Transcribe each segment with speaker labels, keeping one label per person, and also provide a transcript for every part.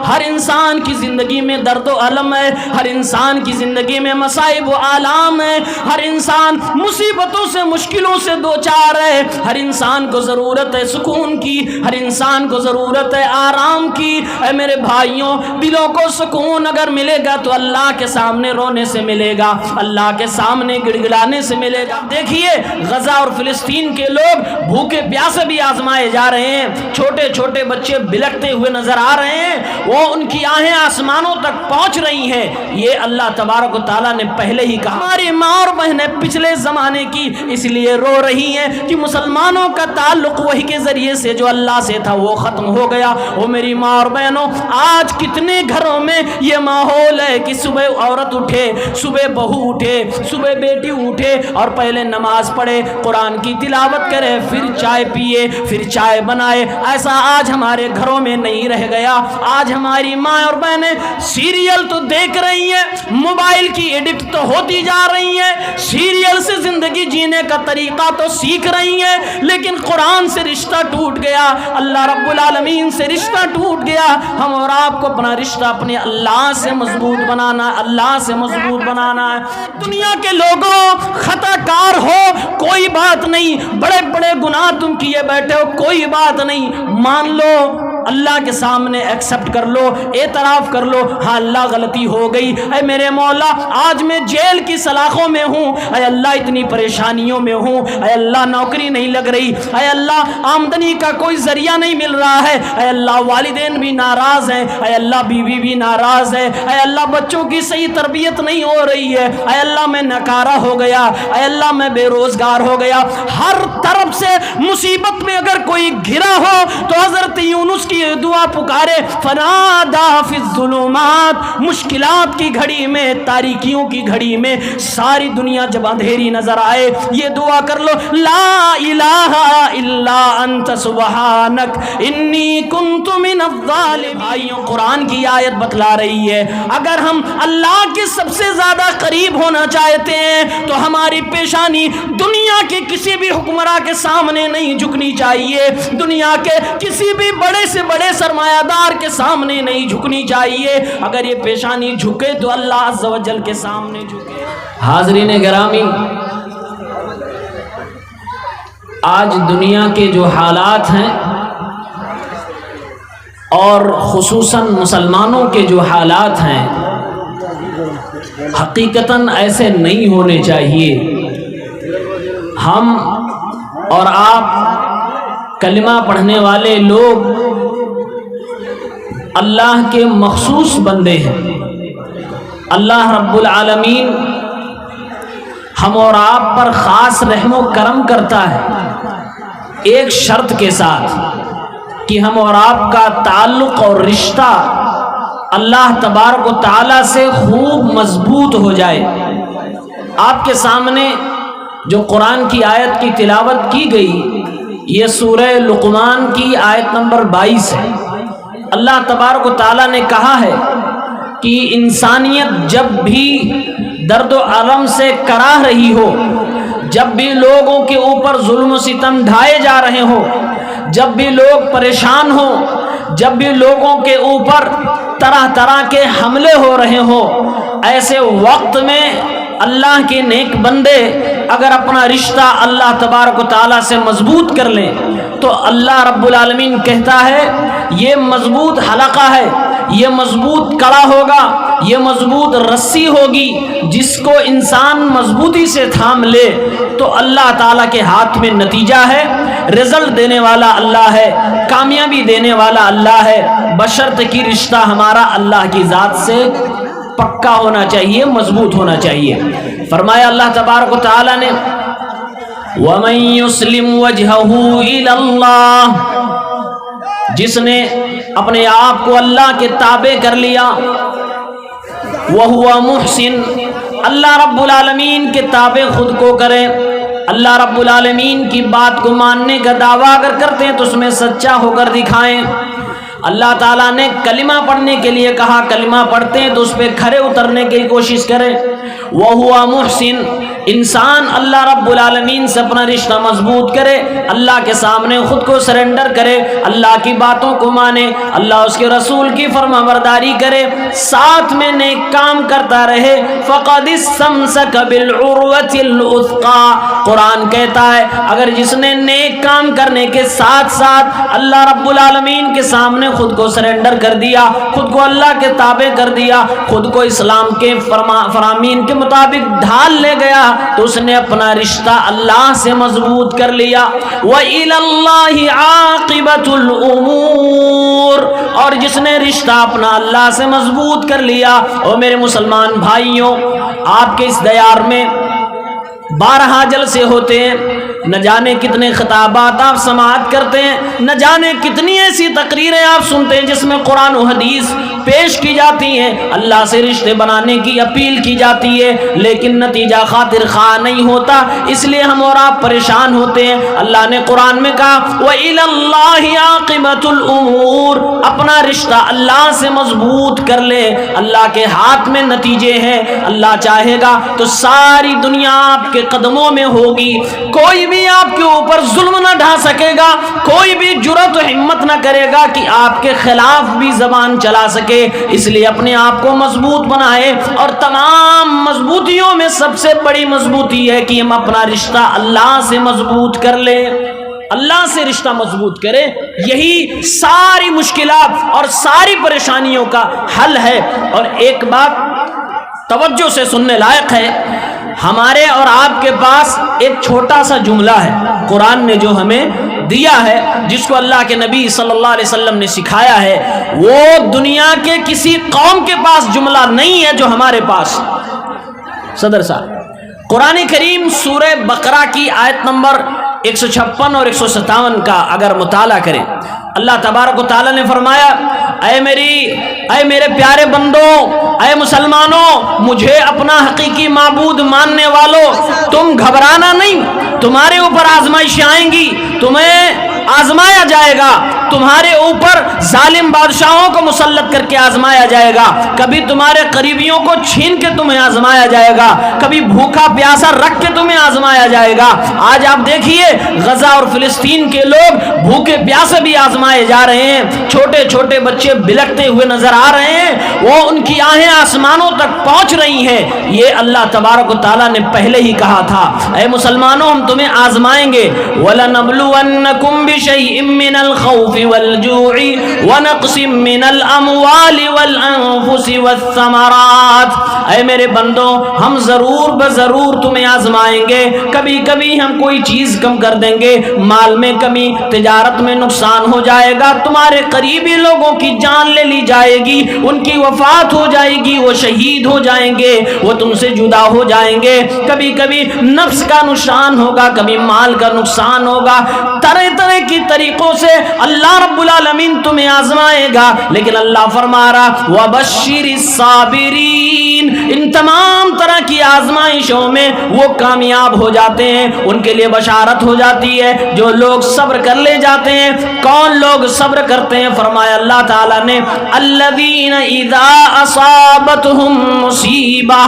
Speaker 1: ہر انسان کی زندگی میں درد و الم ہے، ہر انسان کی زندگی میں مصائب و آلام ہے، ہر انسان مصیبتوں سے مشکلوں سے دوچار ہے، ہر انسان کو ضرورت ہے سکون کی، ہر انسان کو ضرورت ہے آرام کی۔ اے میرے بھائیوں، دلوں کو سکون اگر ملے گا تو اللہ کے سامنے رونے سے ملے گا، اللہ کے سامنے گڑ گڑانے سے ملے گا۔ دیکھیے غزہ اور فلسطین کے لوگ بھوکے پیاسے بھی آزمائے جا رہے ہیں، چھوٹے چھوٹے بچے بلکتے ہوئے نظر آ رہے ہیں، وہ ان کی آہیں آسمانوں تک پہنچ رہی ہیں۔ یہ اللہ تبارک و تعالیٰ نے پہلے ہی کہا۔ ہماری ماں اور بہنیں پچھلے زمانے کی اس لیے رو رہی ہیں کہ مسلمانوں کا تعلق وحی کے ذریعے سے جو اللہ سے تھا وہ ختم ہو گیا۔ وہ میری ماں اور بہنوں، آج کتنے گھروں میں یہ ماحول ہے کہ صبح عورت اٹھے، صبح بہو اٹھے، صبح بیٹی اٹھے اور پہلے نماز پڑھے، قرآن کی تلاوت کرے، پھر چائے پیے، پھر چائے بنائے۔ ایسا آج ہمارے گھروں میں نہیں رہ گیا۔ آج ہماری ماں اور بہنیں سیریل تو دیکھ رہی ہیں، موبائل کی ایڈکٹ تو ہوتی جا رہی ہیں، سیریل سے زندگی جینے کا طریقہ تو سیکھ رہی ہیں، لیکن قرآن سے رشتہ ٹوٹ گیا، اللہ رب العالمین سے رشتہ ٹوٹ گیا۔ ہم اور آپ کو اپنا رشتہ اپنے اللہ سے مضبوط بنانا ہے، اللہ سے مضبوط بنانا ہے۔ دنیا کے لوگوں، خطا کار ہو کوئی بات نہیں، بڑے بڑے گناہ تم کیے بیٹھے ہو کوئی بات نہیں، مان لو اللہ کے سامنے ایکسپٹ کر لو، اعتراف کر لو، ہاں اللہ غلطی ہو گئی۔ اے میرے مولا، آج میں جیل کی سلاخوں میں ہوں، اے اللہ اتنی پریشانیوں میں ہوں، اے اللہ نوکری نہیں لگ رہی، اے اللہ آمدنی کا کوئی ذریعہ نہیں مل رہا ہے، اے اللہ والدین بھی ناراض ہیں، اے اللہ بیوی بھی ناراض ہے، اے اللہ بچوں کی صحیح تربیت نہیں ہو رہی ہے، اے اللہ میں ناکارہ ہو گیا، اے اللہ میں بے روزگار ہو گیا۔ ہر طرف سے مصیبت میں اگر کوئی گھرا ہو تو حضرت یونس کی دعا پکارے، فنادا فی الظلمات، مشکلات کی گھڑی میں، تاریکیوں کی گھڑی میں، ساری دنیا جب اندھیری نظر آئے یہ دعا کر لو، لا الہ الا انت سبحانک انی کنت من الظالمین۔ بھائیوں، قرآن کی آیت بتلا رہی ہے اگر ہم اللہ کے سب سے زیادہ قریب ہونا چاہتے ہیں تو ہماری پیشانی دنیا کے کسی بھی حکمراں کے سامنے نہیں جھکنی چاہیے، دنیا کے کسی بھی بڑے سے بڑے سرمایہ دار کے سامنے نہیں جھکنی چاہیے۔ اگر یہ پیشانی جھکے تو اللہ عز و جل کے سامنے جھکے۔ حاضرین گرامی، آج دنیا کے جو حالات ہیں اور خصوصاً مسلمانوں کے جو حالات ہیں حقیقتاً ایسے نہیں ہونے چاہیے۔ ہم اور آپ کلمہ پڑھنے والے لوگ اللہ کے مخصوص بندے ہیں، اللہ رب العالمین ہم اور آپ پر خاص رحم و کرم کرتا ہے، ایک شرط کے ساتھ کہ ہم اور آپ کا تعلق اور رشتہ اللہ تبارک و تعالیٰ سے خوب مضبوط ہو جائے۔ آپ کے سامنے جو قرآن کی آیت کی تلاوت کی گئی یہ سورہ لقمان کی آیت نمبر 22 ہے۔ اللہ تبارک و تعالیٰ نے کہا ہے کہ انسانیت جب بھی درد و الم سے کراہ رہی ہو، جب بھی لوگوں کے اوپر ظلم و ستم ڈھائے جا رہے ہو، جب بھی لوگ پریشان ہو، جب بھی لوگوں کے اوپر طرح طرح کے حملے ہو رہے ہو، ایسے وقت میں اللہ کے نیک بندے اگر اپنا رشتہ اللہ تبارک و تعالیٰ سے مضبوط کر لیں تو اللہ رب العالمین کہتا ہے یہ مضبوط حلقہ ہے، یہ مضبوط کڑا ہوگا، یہ مضبوط رسی ہوگی، جس کو انسان مضبوطی سے تھام لے تو اللہ تعالیٰ کے ہاتھ میں نتیجہ ہے، رزلٹ دینے والا اللہ ہے، کامیابی دینے والا اللہ ہے، بشرط کہ رشتہ ہمارا اللہ کی ذات سے پکا ہونا چاہیے، مضبوط ہونا چاہیے۔ فرمایا اللہ تبارک و تعالیٰ نے وَمَن يُسْلِمْ وَجْهَهُ إِلَى اللَّهِ، جس نے اپنے آپ کو اللہ کے تابع کر لیا، وَهُوَ مُحْسِن، اللہ رب العالمین کے تابع خود کو کرے، اللہ رب العالمین کی بات کو ماننے کا دعویٰ اگر کرتے ہیں تو اس میں سچا ہو کر دکھائیں۔ اللہ تعالیٰ نے کلمہ پڑھنے کے لیے کہا، کلمہ پڑھتے ہیں تو اس پہ کھرے اترنے کی کوشش کریں۔ وَهُوَ مُحْسِن انسان اللہ رب العالمین سے اپنا رشتہ مضبوط کرے، اللہ کے سامنے خود کو سرنڈر کرے، اللہ کی باتوں کو مانے، اللہ اس کے رسول کی فرما برداری کرے، ساتھ میں نیک کام کرتا رہے، فقد استمسک بالعروۃ الوثقی، قرآن کہتا ہے اگر جس نے نیک کام کرنے کے ساتھ ساتھ اللہ رب العالمین کے سامنے خود کو سرنڈر کر دیا، خود کو اللہ کے تابع کر دیا، خود کو اسلام کے فرامین کے مطابق ڈھال لے گیا، تو اس نے اپنا رشتہ اللہ سے مضبوط کر لیا۔ وَإِلَى اللَّهِ عَاقِبَةُ الْأُمُورِ، اور جس نے رشتہ اپنا اللہ سے مضبوط کر لیا۔ اور میرے مسلمان بھائیوں، آپ کے اس دیار میں 12 جلسے ہوتے ہیں، نہ جانے کتنے خطابات آپ سماعت کرتے ہیں، نہ جانے کتنی ایسی تقریریں آپ سنتے ہیں جس میں قرآن و حدیث پیش کی جاتی ہیں، اللہ سے رشتے بنانے کی اپیل کی جاتی ہے، لیکن نتیجہ خاطر خواہ نہیں ہوتا، اس لیے ہم اور آپ پریشان ہوتے ہیں۔ اللہ نے قرآن میں کہا وَإِلَى اللَّهِ عَاقِبَةُ الْأُمُورِ، اپنا رشتہ اللہ سے مضبوط کر لے، اللہ کے ہاتھ میں نتیجے ہیں، اللہ چاہے گا تو ساری دنیا آپ کے قدموں میں ہوگی، کوئی بھی آپ کے اوپر ظلم نہ ڈھا سکے گا، کوئی بھی جرأت و ہمت نہ کرے گا کہ آپ کے خلاف بھی زبان چلا سکے، اس لیے اپنے آپ کو مضبوط بنائے، اور تمام مضبوطیوں میں سب سے بڑی مضبوطی ہے کہ ہم اپنا رشتہ اللہ سے مضبوط کر لیں، اللہ سے رشتہ مضبوط کرے، یہی ساری مشکلات اور ساری پریشانیوں کا حل ہے۔ اور ایک بات توجہ سے سننے لائق ہے، ہمارے اور آپ کے پاس ایک چھوٹا سا جملہ ہے قرآن نے جو ہمیں دیا ہے، جس کو اللہ کے نبی صلی اللہ علیہ وسلم نے سکھایا ہے، وہ دنیا کے کسی قوم کے پاس جملہ نہیں ہے جو ہمارے پاس۔ صدر صاحب، قرآن کریم سورہ بقرہ کی آیت نمبر 156 اور 157 کا اگر مطالعہ کریں، اللہ تبارک و تعالیٰ نے فرمایا اے میرے پیارے بندوں، اے مسلمانوں، مجھے اپنا حقیقی معبود ماننے والوں، تم گھبرانا نہیں، تمہارے اوپر آزمائشیں آئیں گی، تمہیں آزمایا جائے گا، تمہارے اوپر ظالم بادشاہوں کو مسلط کر کے آزمایا جائے گا، کبھی تمہارے قریبیوں کو چھین کے تمہیں آزمایا جائے گا، کبھی بھوکا پیاسا رکھ کے تمہیں آزمایا جائے گا۔ آج آپ دیکھیے غزہ اور فلسطین کے لوگ بھوکے پیاسے بھی آزمائے جا رہے ہیں، چھوٹے چھوٹے بچے بلکتے ہوئے نظر آ رہے ہیں، وہ ان کی آہیں آسمانوں تک پہنچ رہی ہیں۔ یہ اللہ تبارک و تعالیٰ نے پہلے ہی کہا تھا اے مسلمانوں ہم تمہیں آزمائیں گے، وَلَنَبْلُوَنَّكُمْ بِشَيْءٍ مِّنَ الْخَوْفِ وَالْجُوعِ وَنَقْصٍ مِّنَ الْأَمْوَالِ وَالْأَنفُسِ وَالثَّمَرَاتِ، اے میرے بندوں ہم ضرور بضرور تمہیں آزمائیں گے، کبھی کبھی ہم کوئی چیز کم کر دیں گے، مال میں کمی، تجارت میں نقصان ہو جائے گا، تمہارے قریبی لوگوں کی جان لے لی جائے گی، ان کی وفات ہو جائے گی، وہ شہید ہو جائیں گے، وہ تم سے جدا ہو جائیں گے، کبھی کبھی نفس کا نقصان ہوگا، کبھی مال کا نقصان ہوگا، طرح طرح کی طریقوں سے اللہ رب العالمین تمہیں آزمائے گا، لیکن اللہ فرما رہا وَبَشِّرِ الصَّابِرِينَ، ان تمام طرح کی آزمائشوں میں وہ کامیاب ہو جاتے ہیں، ان کے لیے بشارت ہو جاتی ہے جو لوگ صبر کر لے جاتے ہیں۔ کون لوگ صبر کرتے ہیں؟ فرمایا اللہ تعالیٰ نے الذین اذا اصابتہم مصیبہ،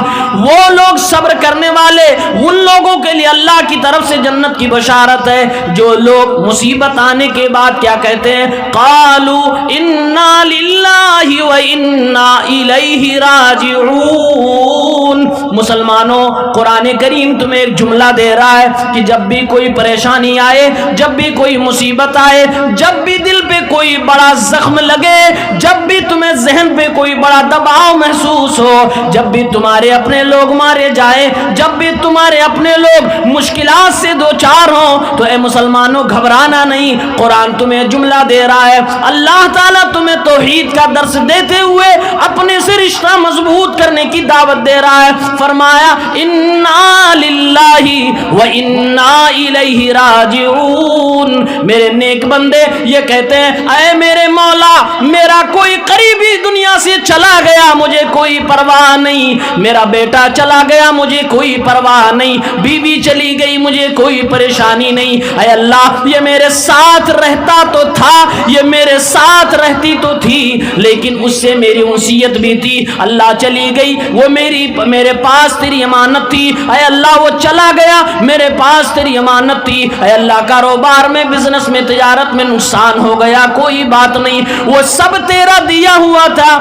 Speaker 1: وہ لوگ صبر کرنے والے، ان لوگوں کے لیے اللہ کی طرف سے جنت کی بشارت ہے جو لوگ مصیبت آنے کے بعد کیا کہتے ہیں؟ قالوا انا للہ و انا الیہ راجعون۔ مسلمانوں قرآن کریم تمہیں ایک جملہ دے رہا ہے کہ جب بھی کوئی پریشانی آئے، جب بھی کوئی مصیبت آئے، جب بھی دل پہ کوئی بڑا زخم لگے، جب بھی تمہیں ذہن پہ کوئی بڑا دباؤ محسوس ہو، جب بھی تمہارے اپنے لوگ مارے جائیں، جب بھی تمہارے اپنے لوگ مشکلات سے دوچار ہوں، تو اے مسلمانوں گھبرانا نہیں، قرآن تمہیں جملہ دے رہا ہے، اللہ تعالیٰ تمہیں توحید کا درس دیتے ہوئے اپنے سے رشتہ مضبوط کرنے کی دعوت دے رہا ہے۔ فرمایا انا للہ و انا الیہ راجعون، میرے نیک بندے یہ کہتے ہیں اے میرے مولا، میرا کوئی قریبی دنیا سے سے چلا گیا مجھے کوئی پرواہ نہیں، میرا بیٹا چلا گیا مجھے کوئی پرواہ نہیں، بیوی چلی گئی مجھے کوئی پریشانی نہیں، اے اللہ یہ میرے ساتھ رہتا تو تھا، یہ میرے ساتھ رہتی تو تھی، لیکن اس سے میری وصیت بھی تھی، اللہ چلی گئی وہ میرے پاس تیری امانت تھی، اے اللہ وہ چلا گیا میرے پاس تیری امانت تھی، اے اللہ کاروبار میں بزنس میں تجارت میں نقصان ہو گیا کوئی بات نہیں، وہ سب تیرا دیا ہوا تھا،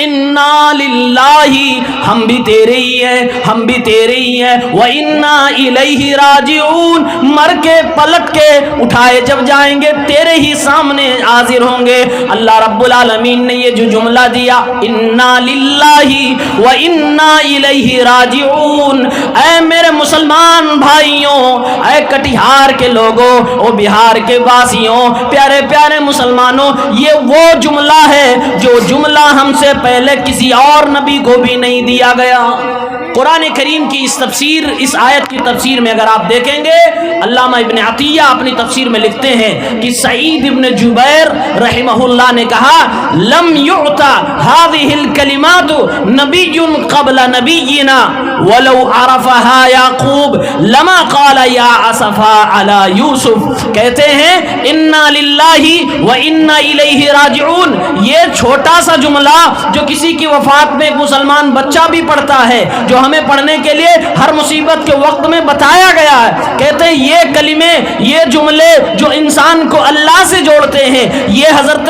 Speaker 1: انا للہ ہم بھی تیرے ہی ہیں، ہم بھی تیرے ہی ہیں، وَإِنَّا إِلَيْهِ رَاجِعُونَ مر کے پلٹ کے اٹھائے جب جائیں گے تیرے ہی سامنے حاضر ہوں گے۔ اللہ رب العالمین نے یہ جو جملہ دیا انا للہ وَإِنَّا إِلَيْهِ راجعون، اے میرے مسلمان بھائیوں، اے کٹیہار کے لوگوں، او بہار کے واسیوں، پیارے پیارے مسلمانوں، یہ وہ جملہ ہے جو جملہ ہم سے پہلے کسی اور نبی کو بھی نہیں دیا گیا۔ قرآن کریم کی اس تفسیر، اس آیت کی تفسیر میں اگر آپ دیکھیں گے، علامہ ابن عطیہ اپنی تفسیر میں لکھتے ہیں کہ سعید ابن جبیر رحمہ اللہ نے کہا لم یعطا هذه الکلمات نبی قبل نبینا ولو عرفها یعقوب لما قال یا اسفا علی یوسف، کہتے ہیں انا للہ وانا الیہ راجعون، یہ چھوٹا سا جملہ جو کسی کی وفات میں ایک مسلمان بچہ بھی پڑھتا ہے، جو ہمیں پڑھنے کے لیے ہر مصیبت کے وقت میں بتایا گیا ہے، کہتے ہیں یہ کلمے، یہ جملے جو انسان کو اللہ سے جوڑتے ہیں، یہ حضرت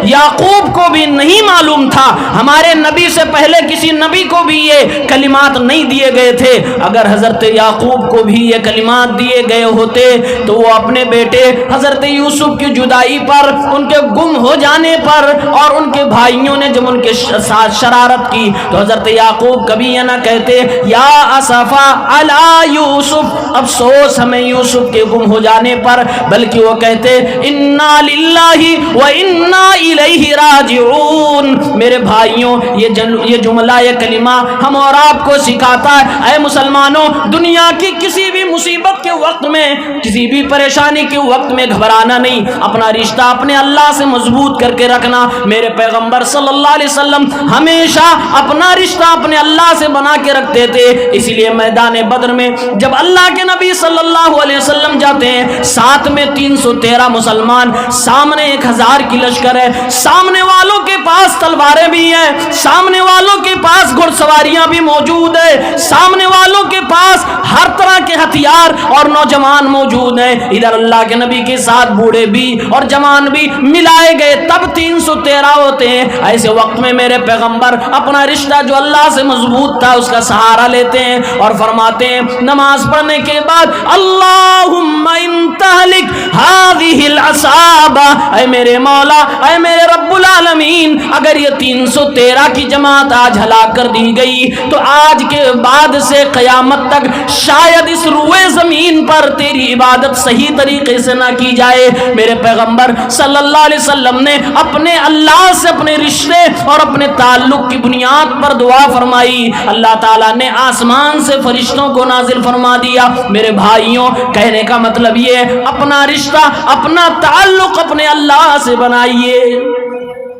Speaker 1: یعقوب کو بھی نہیں معلوم تھا، ہمارے نبی سے پہلے کسی نبی کو بھی یہ کلمات نہیں دیے گئے تھے، اگر حضرت یعقوب کو بھی یہ کلمات دیے گئے ہوتے تو وہ اپنے بیٹے حضرت یوسف کی جدائی پر، ان کے گم ہو جانے پر، اور ان کے بھائیوں نے جب ان کے ساتھ شرارت کی تو حضرت یعقوب کبھی یہ نہ کہتے یا اسفا علی یوسف، افسوس ہمیں یوسف کے گم ہو جانے پر، بلکہ وہ کہتے انا للہ و انا الیہ راجعون۔ میرے بھائیوں یہ جملہ، یہ کلمہ ہم اور آپ کو سکھاتا ہے اے مسلمانوں، دنیا کی کسی بھی مصیبت کے وقت میں، کسی بھی پریشانی کے وقت میں گھبرانا نہیں، اپنا رشتہ اپنے اللہ سے مضبوط کر کے رکھنا۔ میرے پیغمبر صلی اللہ علیہ وسلم ہمیشہ اپنا رشتہ اپنے اللہ سے بنا کے رکھتے تھے، اسی لیے میدان بدر میں جب اللہ کے نبی صلی اللہ علیہ وسلم جاتے ہیں، ساتھ میں 313 مسلمان، سامنے 1000 کی لشکر ہے، سامنے والوں کے پاس تلواریں بھی ہیں، سامنے والوں کے پاس گھڑ سواریاں بھی موجود ہیں، سامنے والوں کے پاس ہر طرح کے ہتھیار اور نوجوان موجود ہیں، ادھر اللہ کے نبی کے ساتھ بوڑھے بھی اور جوان بھی ملائے گئے، تب 313 ہوتے ہیں۔ ایسے وقت میں میرے پیغمبر اپنا رشتہ جو اللہ سے مضبوط تھا اس کا سہارا لیتے ہیں اور فرماتے ہیں نماز پڑھنے کے بعد اللہم ان تہلک ہذہ العصابہ، اے میرے مولا، اے میرے رب العالمین، اگر یہ 313 کی جماعت آج ہلاک کر دی گئی تو آج کے بعد سے قیامت تک شاید اس روئے زمین پر تیری عبادت صحیح طریقے سے نہ کی جائے۔ میرے پیغمبر صلی اللہ علیہ وسلم نے اپنے اللہ سے اپنے رشتے اور اپنے تعلق کی بنیاد پر دعا فرمائی، اللہ تعالیٰ نے آسمان سے فرشتوں کو نازل فرما دیا۔ میرے بھائیوں، کہنے کا مطلب یہ ہے اپنا رشتہ، اپنا تعلق اپنے اللہ سے بنائیے،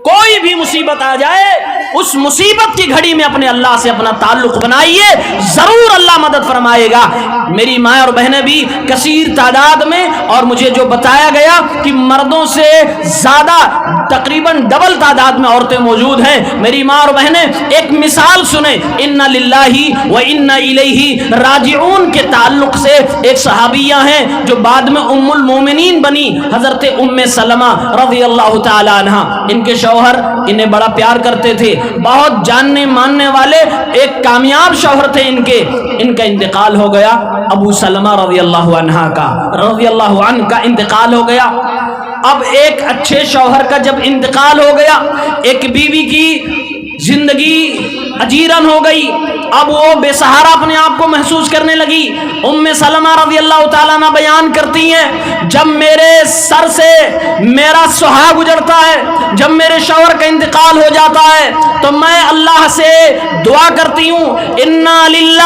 Speaker 1: کوئی بھی مصیبت آ جائے اس مصیبت کی گھڑی میں اپنے اللہ سے اپنا تعلق بنائیے، ضرور اللہ مدد فرمائے گا۔ میری ماں اور بہنیں بھی کثیر تعداد میں، اور مجھے جو بتایا گیا کہ مردوں سے زیادہ تقریباً ڈبل تعداد میں عورتیں موجود ہیں۔ میری ماں اور بہنیں ایک مثال سنیں، انا للہ و انا الیہ راجعون کے تعلق سے ایک صحابیہ ہیں جو بعد میں ام المومنین بنی، حضرت ام سلمہ رضی اللہ تعالی عنہ۔ ان کے شوہر انہیں بڑا پیار کرتے تھے، بہت جاننے ماننے والے ایک کامیاب شوہر تھے ان کا انتقال ہو گیا، ابو سلمہ رضی اللہ عنہ کا انتقال ہو گیا۔ اب ایک اچھے شوہر کا جب انتقال ہو گیا، ایک بیوی کی زندگی اجیرن ہو گئی، اب وہ بے سہارا اپنے آپ کو محسوس کرنے لگی۔ ام سلمہ رضی اللہ تعالیٰ عنہ بیان کرتی ہیں جب میرے سر سے میرا سہاگ گزرتا ہے، جب میرے شوہر کا انتقال ہو جاتا ہے تو میں اللہ سے دعا کرتی ہوں انا للہ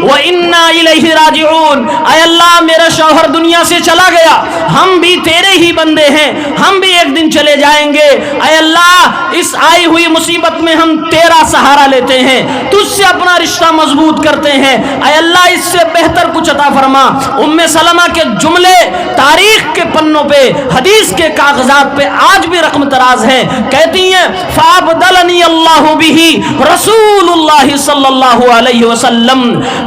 Speaker 1: و انا الیہ راجعون، اے اللہ میرا شوہر دنیا سے چلا گیا، ہم بھی تیرے ہی بندے ہیں، ہم بھی ایک دن چلے جائیں گے، اے اللہ اس آئی ہوئی مصیبت میں ہم تیرا سہارا لیتے ہیں، تجھ سے اپنا رشتہ مضبوط کرتے ہیں، اے اللہ اس سے بہتر کچھ عطا فرما۔ ام سلمہ کے جملے تاریخ کے پنوں پہ، حدیث کے کاغذات پہ آج بھی رقم تراز ہیں، کہتی ہیں فَأَبْدَلَنِي اللَّهُ بِهِ رسول اللہ صلی اللہ علیہ وسلم،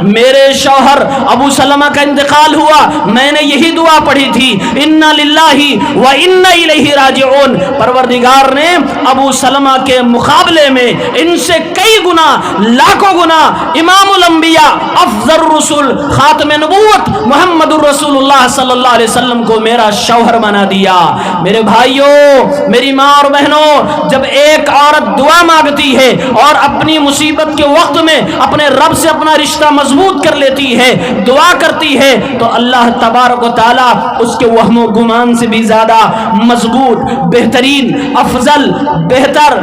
Speaker 1: میرے شوہر ابو سلمہ کا انتقال ہوا، میں نے یہی دعا پڑھی تھی انا للہ و انا الیہ راجعون، پروردگار نے ابو سلمہ کے مقابلے میں ان سے کئی گنا، لاکھوں گنا امام الانبیاء افضل الرسول خاتم نبوت محمد الرسول اللہ صلی اللہ علیہ وسلم کو میرا شوہر بنا دیا۔ میرے بھائیوں، میری ماں اور بہنوں، جب ایک عورت دعا مانگتی ہے اور اپنی مصیبت کے وقت میں اپنے رب سے اپنا رشتہ مضبوط کر لیتی ہے، دعا کرتی ہے، تو اللہ تبارک و تعالی اس کے وہم و گمان سے بھی زیادہ مضبوط، بہترین، افضل، بہتر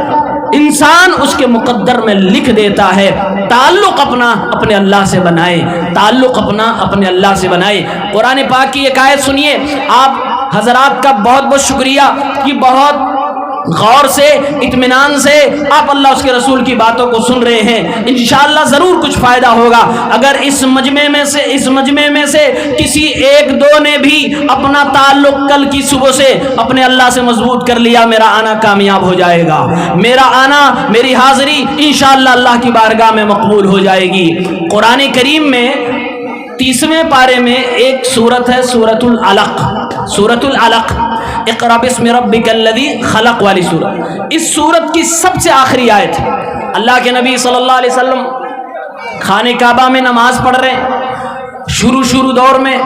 Speaker 1: انسان اس کے مقدر میں لکھ دیتا ہے۔ تعلق اپنا اپنے اللہ سے بنائے، تعلق اپنا اپنے اللہ سے بنائے۔ قرآن پاک کی ایک آیت سنیے، آپ حضرات کا بہت بہت شکریہ کہ بہت غور سے، اطمینان سے آپ اللہ اس کے رسول کی باتوں کو سن رہے ہیں، انشاءاللہ ضرور کچھ فائدہ ہوگا۔ اگر اس مجمع میں سے کسی ایک دو نے بھی اپنا تعلق کل کی صبح سے اپنے اللہ سے مضبوط کر لیا، میرا آنا کامیاب ہو جائے گا، میرا آنا، میری حاضری انشاءاللہ اللہ کی بارگاہ میں مقبول ہو جائے گی۔ قرآن کریم میں 30ویں پارے میں ایک سورت ہے سورۃ العلق، سورۃ العلق، اقرأ باسم ربک الذی خلق والی سورت، اس سورت کی سب سے آخری آیت ہے۔ اللہ کے نبی صلی اللہ علیہ وسلم خانہ کعبہ میں نماز پڑھ رہے ہیں، شروع دور میں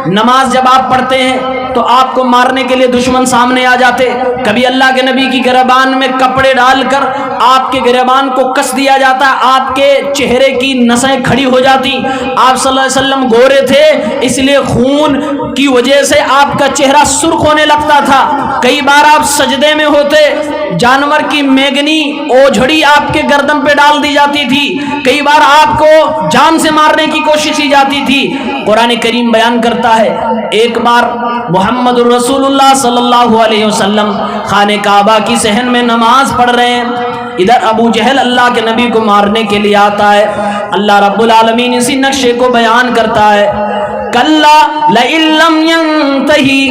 Speaker 1: نماز جب آپ پڑھتے ہیں تو آپ کو مارنے کے لیے دشمن سامنے آ جاتے، کبھی اللہ کے نبی کی گریبان میں کپڑے ڈال کر آپ کے گریبان کو کس دیا جاتا، آپ کے چہرے کی نسیں کھڑی ہو جاتی۔ آپ صلی اللہ علیہ وسلم گورے تھے، اس لیے خون کی وجہ سے آپ کا چہرہ سرخ ہونے لگتا تھا، کئی بار آپ سجدے میں ہوتے، جانور کی میگنی اوجھڑی آپ کے گردن پہ ڈال دی جاتی تھی، کئی بار آپ کو جان سے مارنے کی کوشش کی جاتی تھی۔ قرآن کریم بیان کرتا ہے ایک بار محمد الرسول اللہ صلی اللہ علیہ وسلم خانہ کعبہ کی صحن میں نماز پڑھ رہے ہیں، ادھر ابو جہل اللہ کے نبی کو مارنے کے لیے آتا ہے۔ اللہ رب العالمین اسی نقشے کو بیان کرتا ہے کلا لئن لم ينتہی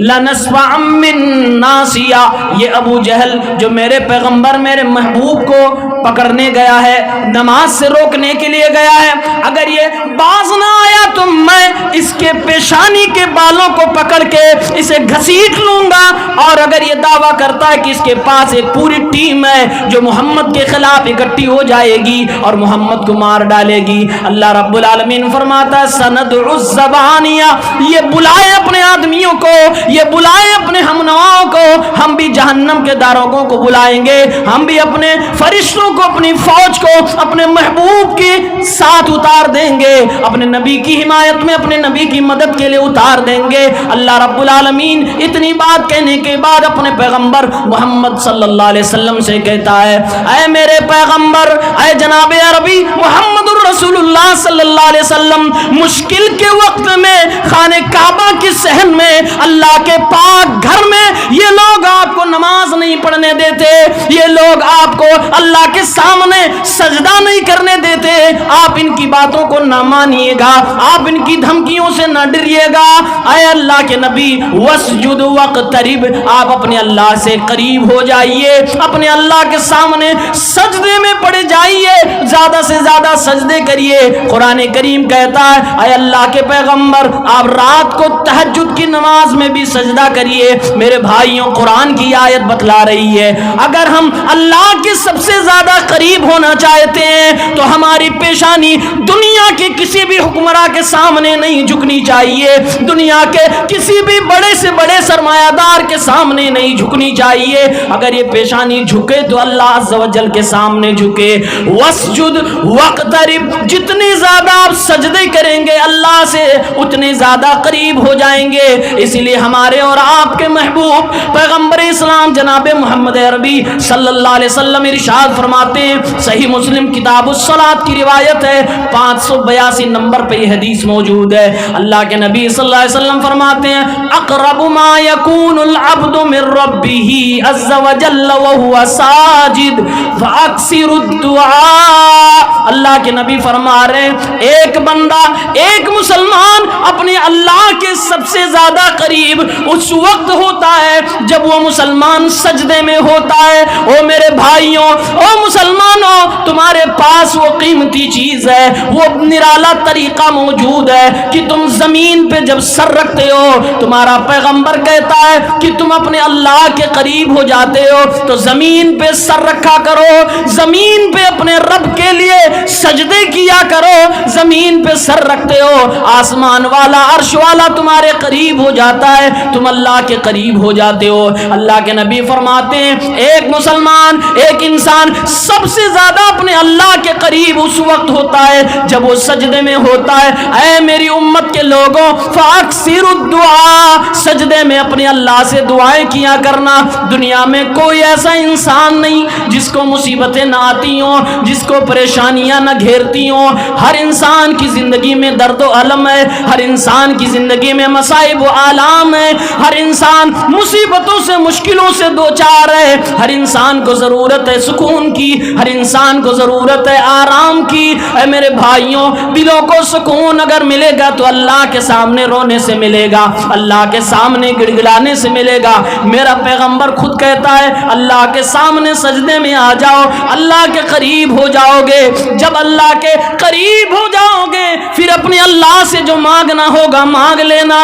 Speaker 1: لنسفعا بالناصیہ، یہ ابو جہل جو میرے پیغمبر، میرے محبوب کو پکڑنے گیا ہے، نماز سے روکنے کے لیے گیا ہے، اگر یہ باز نہ آیا تو میں اس کے پیشانی کے بالوں کو پکڑ کے اسے گھسیٹ لوں گا، اور اگر یہ دعویٰ کرتا ہے کہ اس کے پاس ایک پوری ٹیم ہے جو محمد کے خلاف اکٹھی ہو جائے گی اور محمد کو مار ڈالے گی، اللہ رب العالمین فرماتا ہے سندع الزبانیہ، یہ بلائے اپنے آدمیوں کو، یہ بلائے اپنے ہم نواؤں کو، ہم بھی جہنم کے داروغوں کو بلائیں گے، ہم بھی اپنے فرشتوں کو، اپنی فوج کو اپنے محبوب کے ساتھ اتار دیں گے، اپنے نبی کی حمایت میں، اپنے نبی کی مدد کے لیے اتار دیں گے۔ اللہ رب العالمین اتنی بات کہنے کے بعد اپنے پیغمبر محمد صلی اللہ علیہ وسلم سے کہتا ہے اے میرے پیغمبر، اے جناب عربی محمد الرسول اللہ صلی اللہ علیہ وسلم، مشکل کے وقت میں خانہ کعبہ کی صحن میں، اللہ کے پاک گھر میں یہ لوگ آپ کو نماز نہیں پڑھنے دیتے، یہ لوگ آپ کو اللہ کے سامنے سجدہ نہیں کرنے دیتے، آپ ان کی باتوں کو نہ مانیے گا، آپ ان کی دھمکیوں سے نہ ڈریے گا۔ اے اللہ کے نبی واسجد واقترب، آپ اپنے اللہ سے قریب ہو جائیے، اپنے اللہ کے سامنے سجدے میں پڑے جائیے، زیادہ سے زیادہ سجدے کریے۔ قرآن کریم کہتا ہے اے اللہ کے پیغمبر آپ رات کو تہجد کی نماز میں بھی سجدہ کریے۔ میرے بھائیوں قرآن کی آیت بتلا رہی ہے اگر ہم اللہ کے سب سے زیادہ قریب ہونا چاہتے ہیں تو ہماری پیشانی دنیا کے کسی بھی حکمراں کے سامنے نہیں جھکنی چاہیے، دنیا کے کسی بھی بڑے سے بڑے سرمایہ دار کے سامنے نہیں جھکنی چاہیے۔ اگر یہ پیشانی جھکے تو اللہ عز و جل کے سامنے جھکے۔ واسجد واقترب، جتنی زیادہ آپ سجدے کریں گے اللہ سے اتنے زیادہ قریب ہو جائیں گے۔ اسی لیے ہمارے اور آپ کے محبوب پیغمبر اسلام جناب محمد عربی صلی اللہ علیہ وسلم ارشاد فرماتے ہیں، صحیح مسلم کتاب الصلاۃ کی روایت ہے، 582 نمبر پہ یہ حدیث موجود ہے۔ اللہ کے نبی صلی اللہ علیہ وسلم فرماتے ہیں اقرب ما یکون العبد من ربه عز وجل وهو ساجد فاکثر الدعاء۔ اللہ کے نبی فرما رہے ہیں ایک بندہ، ایک مسلمان اپنے اللہ کے سب سے زیادہ قریب اس وقت ہوتا ہے جب وہ مسلمان سجدے میں ہوتا ہے۔ او میرے بھائیوں، او مسلمانوں، تمہارے پاس وہ قیمتی چیز ہے، وہ نرالا طریقہ موجود ہے کہ تم زمین پہ جب سر رکھتے ہو، تمہارا پیغمبر کہتا ہے کہ تم اپنے اللہ کے قریب ہو جاتے ہو تو زمین پہ سر رکھا کرو، زمین پہ اپنے رب کے لیے سجدے کیا کرو۔ زمین پہ سر رکھتے ہو، آسمان والا عرش والا تمہارے قریب ہو جاتا ہے، تم اللہ کے قریب ہو جاتے ہو۔ اللہ کے نبی فرماتے ہیں ایک مسلمان، ایک انسان سب سے زیادہ اپنے اللہ کے قریب اس وقت ہوتا ہے جب وہ سجدے میں ہوتا ہے۔ اے میری امت کے لوگوں، فاکثر الدعاء، سجدے میں اپنے اللہ سے دعائیں کیا کرنا۔ دنیا میں کوئی ایسا انسان نہیں جس کو مصیبتیں نہ آتی ہوں، جس کو پریشانیاں نہ گھیرتی ہوں۔ ہر انسان کی زندگی میں درد و الم ہے، ہر انسان کی زندگی میں مصائب و آلام ہے، ہر انسان مصیبتوں سے مشکلوں سے دوچار ہے، ہر انسان کو ضرورت ہے سکون کی، ہر انسان کو ضرورت ہے آرام کی۔ اے میرے بھائیوں، دلوں کو سکون اگر ملے گا تو اللہ کے سامنے رونے سے ملے گا، اللہ کے سامنے گڑگڑانے سے ملے گا۔ میرا پیغمبر خود کہتا ہے اللہ کے سامنے سجدے میں آ جاؤ، اللہ کے قریب ہو جاؤ گے۔ جب اللہ کے قریب ہو جاؤ گے پھر اپنے اللہ سے جو مانگنا ہوگا مانگ لینا،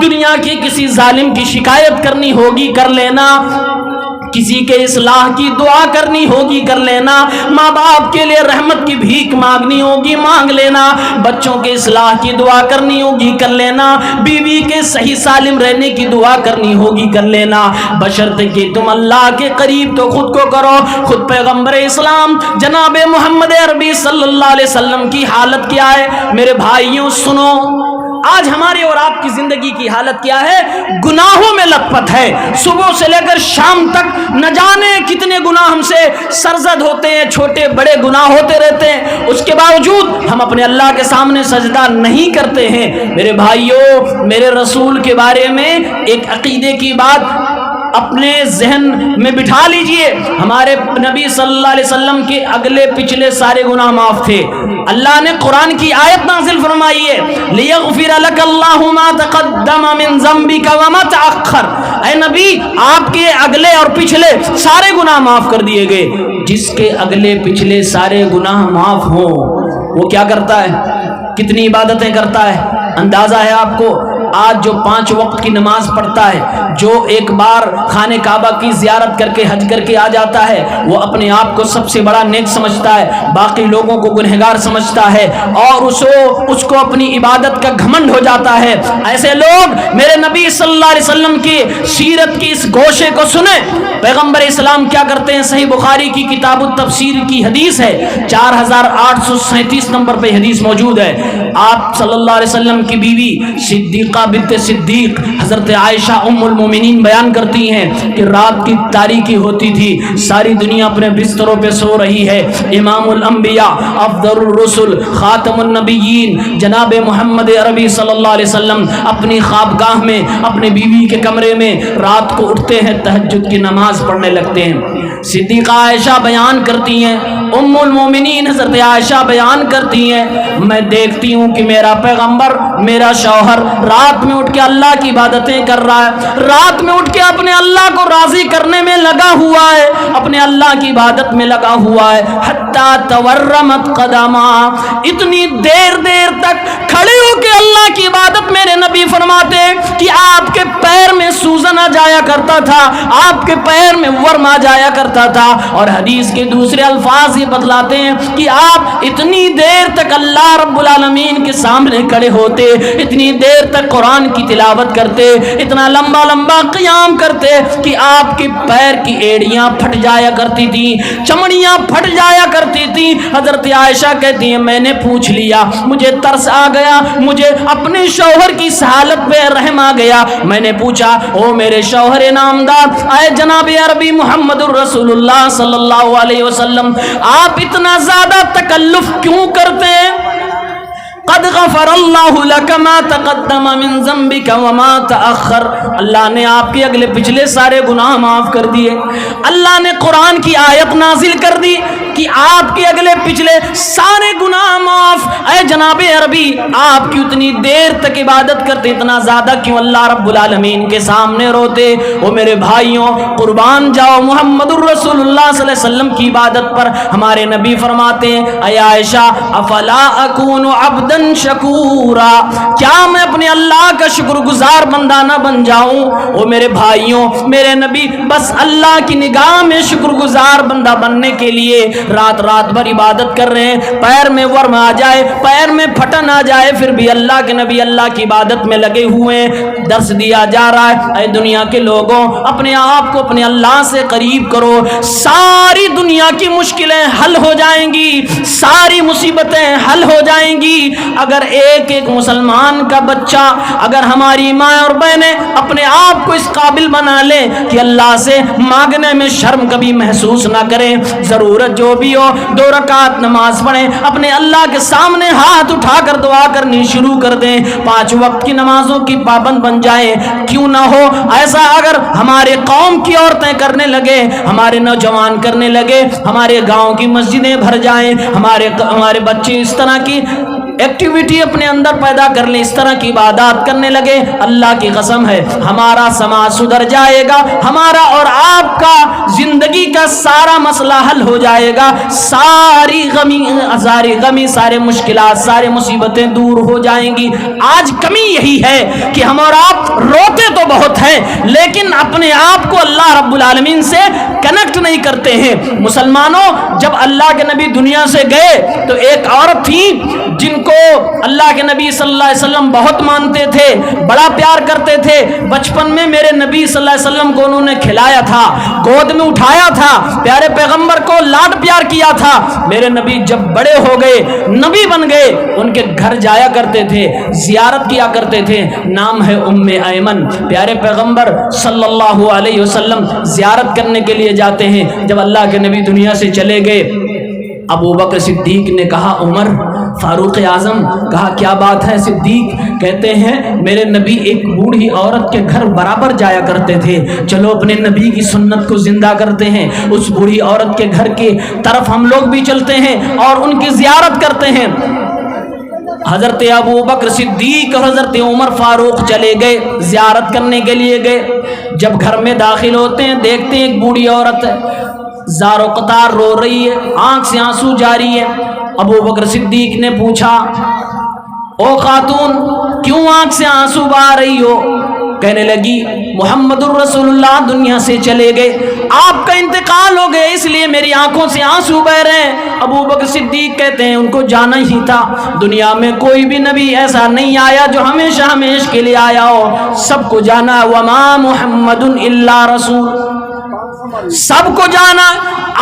Speaker 1: دنیا کی کسی ظالم کی شکایت کرنی ہوگی کر لینا، کسی کے اصلاح کی دعا کرنی ہوگی کر لینا، ماں باپ کے لیے رحمت کی بھیک مانگنی ہوگی مانگ لینا، بچوں کے اصلاح کی دعا کرنی ہوگی کر لینا، بیوی کے صحیح سالم رہنے کی دعا کرنی ہوگی کر لینا، بشرطے کہ تم اللہ کے قریب تو خود کو کرو۔ خود پیغمبر اسلام جناب محمد عربی صلی اللہ علیہ وسلم کی حالت کیا ہے میرے بھائیوں سنو۔ آج ہماری اور آپ کی زندگی کی حالت کیا ہے؟ گناہوں میں لت پت ہے، صبح سے لے کر شام تک نہ جانے کتنے گناہ ہم سے سرزد ہوتے ہیں، چھوٹے بڑے گناہ ہوتے رہتے ہیں، اس کے باوجود ہم اپنے اللہ کے سامنے سجدہ نہیں کرتے ہیں۔ میرے بھائیوں، میرے رسول کے بارے میں ایک عقیدے کی بات اپنے ذہن میں بٹھا لیجئے، ہمارے نبی صلی اللہ علیہ وسلم کے اگلے پچھلے سارے گناہ معاف تھے۔ اللہ نے قرآن کی آیت نازل فرمائی ہے لِيَغْفِرَ لَكَ اللَّهُ مَا تَقَدَّمَ مِن ذَنبِكَ وَمَا تَأَخَّرَ۔ اے نبی، آپ کے اگلے اور پچھلے سارے گناہ معاف کر دیے گئے۔ جس کے اگلے پچھلے سارے گناہ معاف ہوں وہ کیا کرتا ہے؟ کتنی عبادتیں کرتا ہے؟ اندازہ ہے آپ کو؟ آج جو 5 وقت کی نماز پڑھتا ہے، جو ایک بار خانہ کعبہ کی زیارت کر کے حج کر کے آ جاتا ہے، وہ اپنے آپ کو سب سے بڑا نیک سمجھتا ہے، باقی لوگوں کو گنہگار سمجھتا ہے اور اس کو اپنی عبادت کا گھمنڈ ہو جاتا ہے۔ ایسے لوگ میرے نبی صلی اللہ علیہ وسلم کی سیرت کی اس گوشے کو سنیں۔ پیغمبر اسلام کیا کرتے ہیں؟ صحیح بخاری کی کتاب التفسیر کی حدیث ہے، 4837 نمبر پہ حدیث موجود ہے۔ آپ صلی اللہ علیہ وسلم کی بیوی صدیقہ بنت صدیق حضرت عائشہ ام المومنین بیان کرتی ہیں کہ رات کی تاریکی ہوتی تھی، ساری دنیا اپنے بستروں پہ سو رہی ہے، امام الانبیاء افضل الرسل خاتم النبیین جناب محمد عربی صلی اللہ علیہ وسلم اپنی خوابگاہ میں اپنے بیوی کے کمرے میں رات کو اٹھتے ہیں، تہجد کی نماز پڑھنے لگتے ہیں۔ صدیقہ عائشہ بیان کرتی ہیں، ام المومنین حضرت عائشہ بیان کرتی ہیں، میں دیکھتی ہوں کہ میرا پیغمبر میرا شوہر رات رات میں اٹھ کے اللہ کی عبادتیں کر رہا ہے، رات میں اٹھ کے اپنے اللہ کو راضی کرنے میں لگا ہوا ہے، اپنے اللہ کی عبادت میں لگا ہوا ہے، حتی تورمت قدما، اتنی دیر تک کھڑے ہو کے اللہ کی عبادت میرے نبی فرماتے ہیں کہ آپ کے پیر میں سوزن آ جایا کرتا تھا، آپ کے پیر میں ورم آ جایا کرتا تھا۔ اور حدیث کے دوسرے الفاظ یہ بتلاتے ہیں کہ آپ اتنی دیر تک اللہ رب العالمین کے سامنے کھڑے ہوتے، اتنی دیر تک قرآن کی تلاوت کرتے، اتنا لمبا لمبا قیام کرتے کہ آپ کے پیر کی ایڑیاں پھٹ جایا کرتی تھیں، چمڑیاں پھٹ جایا کرتی تھیں۔ حضرت عائشہ کہتی ہیں میں نے پوچھ لیا، مجھے ترس آ گیا، مجھے اپنے شوہر کی حالت پہ رحم آ گیا، میں نے پوچھا او میرے شوہر نامدار، اے جناب عربی محمد الرسول اللہ صلی اللہ علیہ وسلم، آپ اتنا زیادہ تکلف کیوں کرتے ہیں؟ قد غفر اللہ لک ما تقدم من ذنبک وما تأخر، اللہ نے آپ کے اگلے پچھلے سارے گناہ معاف کر دیے، اللہ نے قرآن کی آیت نازل کر دی کہ آپ کے اگلے پچھلے سارے گناہ معاف۔ اے جناب عربی، آپ کی اتنی دیر تک عبادت کرتے، اتنا زیادہ کیوں اللہ رب العالمین کے سامنے روتے؟ وہ میرے بھائیوں قربان جاؤ محمد الرسول اللہ صلی اللہ علیہ وسلم کی عبادت پر۔ ہمارے نبی فرماتے ہیں اے عائشہ افلا اکون عبدا شکورا، کیا میں اپنے اللہ کا شکر گزار بندہ نہ بن جاؤں؟ او میرے بھائیوں، میرے نبی بس اللہ کی نگاہ میں شکر گزار بندہ بننے کے لیے رات بھر عبادت کر رہے ہیں، پیر میں ورم آ جائے، پیر میں پھٹن آ جائے، پھر بھی اللہ کے نبی اللہ کی عبادت میں لگے ہوئے ہیں۔ درس دیا جا رہا ہے اے دنیا کے لوگوں، اپنے آپ کو اپنے اللہ سے قریب کرو، ساری دنیا کی مشکلیں حل ہو جائیں گی، ساری مصیبتیں حل ہو جائیں گی اگر ایک مسلمان کا بچہ، اگر ہماری ماں اور بہنیں اپنے آپ کو اس قابل بنا لیں کہ اللہ سے مانگنے میں شرم کبھی محسوس نہ کریں، ضرورت جو بھی ہو 2 رکعت نماز پڑھیں، اپنے اللہ کے سامنے ہاتھ اٹھا کر دعا کرنی شروع کر دیں، 5 وقت کی نمازوں کی پابند بن جائیں۔ کیوں نہ ہو ایسا اگر ہمارے قوم کی عورتیں کرنے لگے، ہمارے نوجوان کرنے لگے، ہمارے گاؤں کی مسجدیں بھر جائیں، ہمارے بچے اس طرح کی ایکٹیویٹی اپنے اندر پیدا کر لیں، اس طرح کی عبادات کرنے لگے، اللہ کی قسم ہے ہمارا سماج سدھر جائے گا، ہمارا اور آپ کا زندگی کا سارا مسئلہ حل ہو جائے گا، ساری غمی سارے مشکلات سارے مصیبتیں دور ہو جائیں گی۔ آج کمی یہی ہے کہ ہم اور آپ روتے تو بہت ہیں لیکن اپنے آپ کو اللہ رب العالمین سے کنیکٹ نہیں کرتے ہیں۔ مسلمانوں جب اللہ کے نبی دنیا سے گئے تو ایک عورت تھی جن کو اللہ کے نبی صلی اللہ علیہ وسلم بہت مانتے تھے، بڑا پیار کرتے تھے، بچپن میں میرے نبی صلی اللہ علیہ وسلم کو انہوں نے کھلایا تھا، گود میں اٹھایا تھا، پیارے پیغمبر کو لاڈ پیار کیا تھا۔ میرے نبی جب بڑے ہو گئے، نبی بن گئے، ان کے گھر جایا کرتے تھے، زیارت کیا کرتے تھے، نام ہے ام ایمن۔ پیارے پیغمبر صلی اللہ علیہ وسلم زیارت کرنے کے لیے جاتے ہیں۔ جب اللہ کے نبی دنیا سے چلے گئے، ابو بکر صدیق نے کہا عمر، فاروق اعظم کہا کیا بات ہے صدیق؟ کہتے ہیں میرے نبی ایک بوڑھی عورت کے گھر برابر جایا کرتے تھے، چلو اپنے نبی کی سنت کو زندہ کرتے ہیں، اس بوڑھی عورت کے گھر کی طرف ہم لوگ بھی چلتے ہیں اور ان کی زیارت کرتے ہیں۔ حضرت ابو بکر صدیق اور حضرت عمر فاروق چلے گئے، زیارت کرنے کے لیے گئے۔ جب گھر میں داخل ہوتے ہیں دیکھتے ہیں ایک بوڑھی عورت ہے، زار و قطار رو رہی ہے، آنکھ سے آنسو جاری ہے۔ ابو بکر صدیق نے پوچھا او خاتون کیوں آنکھ سے آنسو بہا رہی ہو؟ کہنے لگی محمد الرسول اللہ دنیا سے چلے گئے، آپ کا انتقال ہو گیا، اس لیے میری آنکھوں سے آنسو بہ رہے ہیں۔ ابو بکر صدیق کہتے ہیں ان کو جانا ہی تھا، دنیا میں کوئی بھی نبی ایسا نہیں آیا جو ہمیشہ ہمیشہ کے لیے آیا ہو، سب کو جانا، وما محمد الا رسول، سب کو جانا۔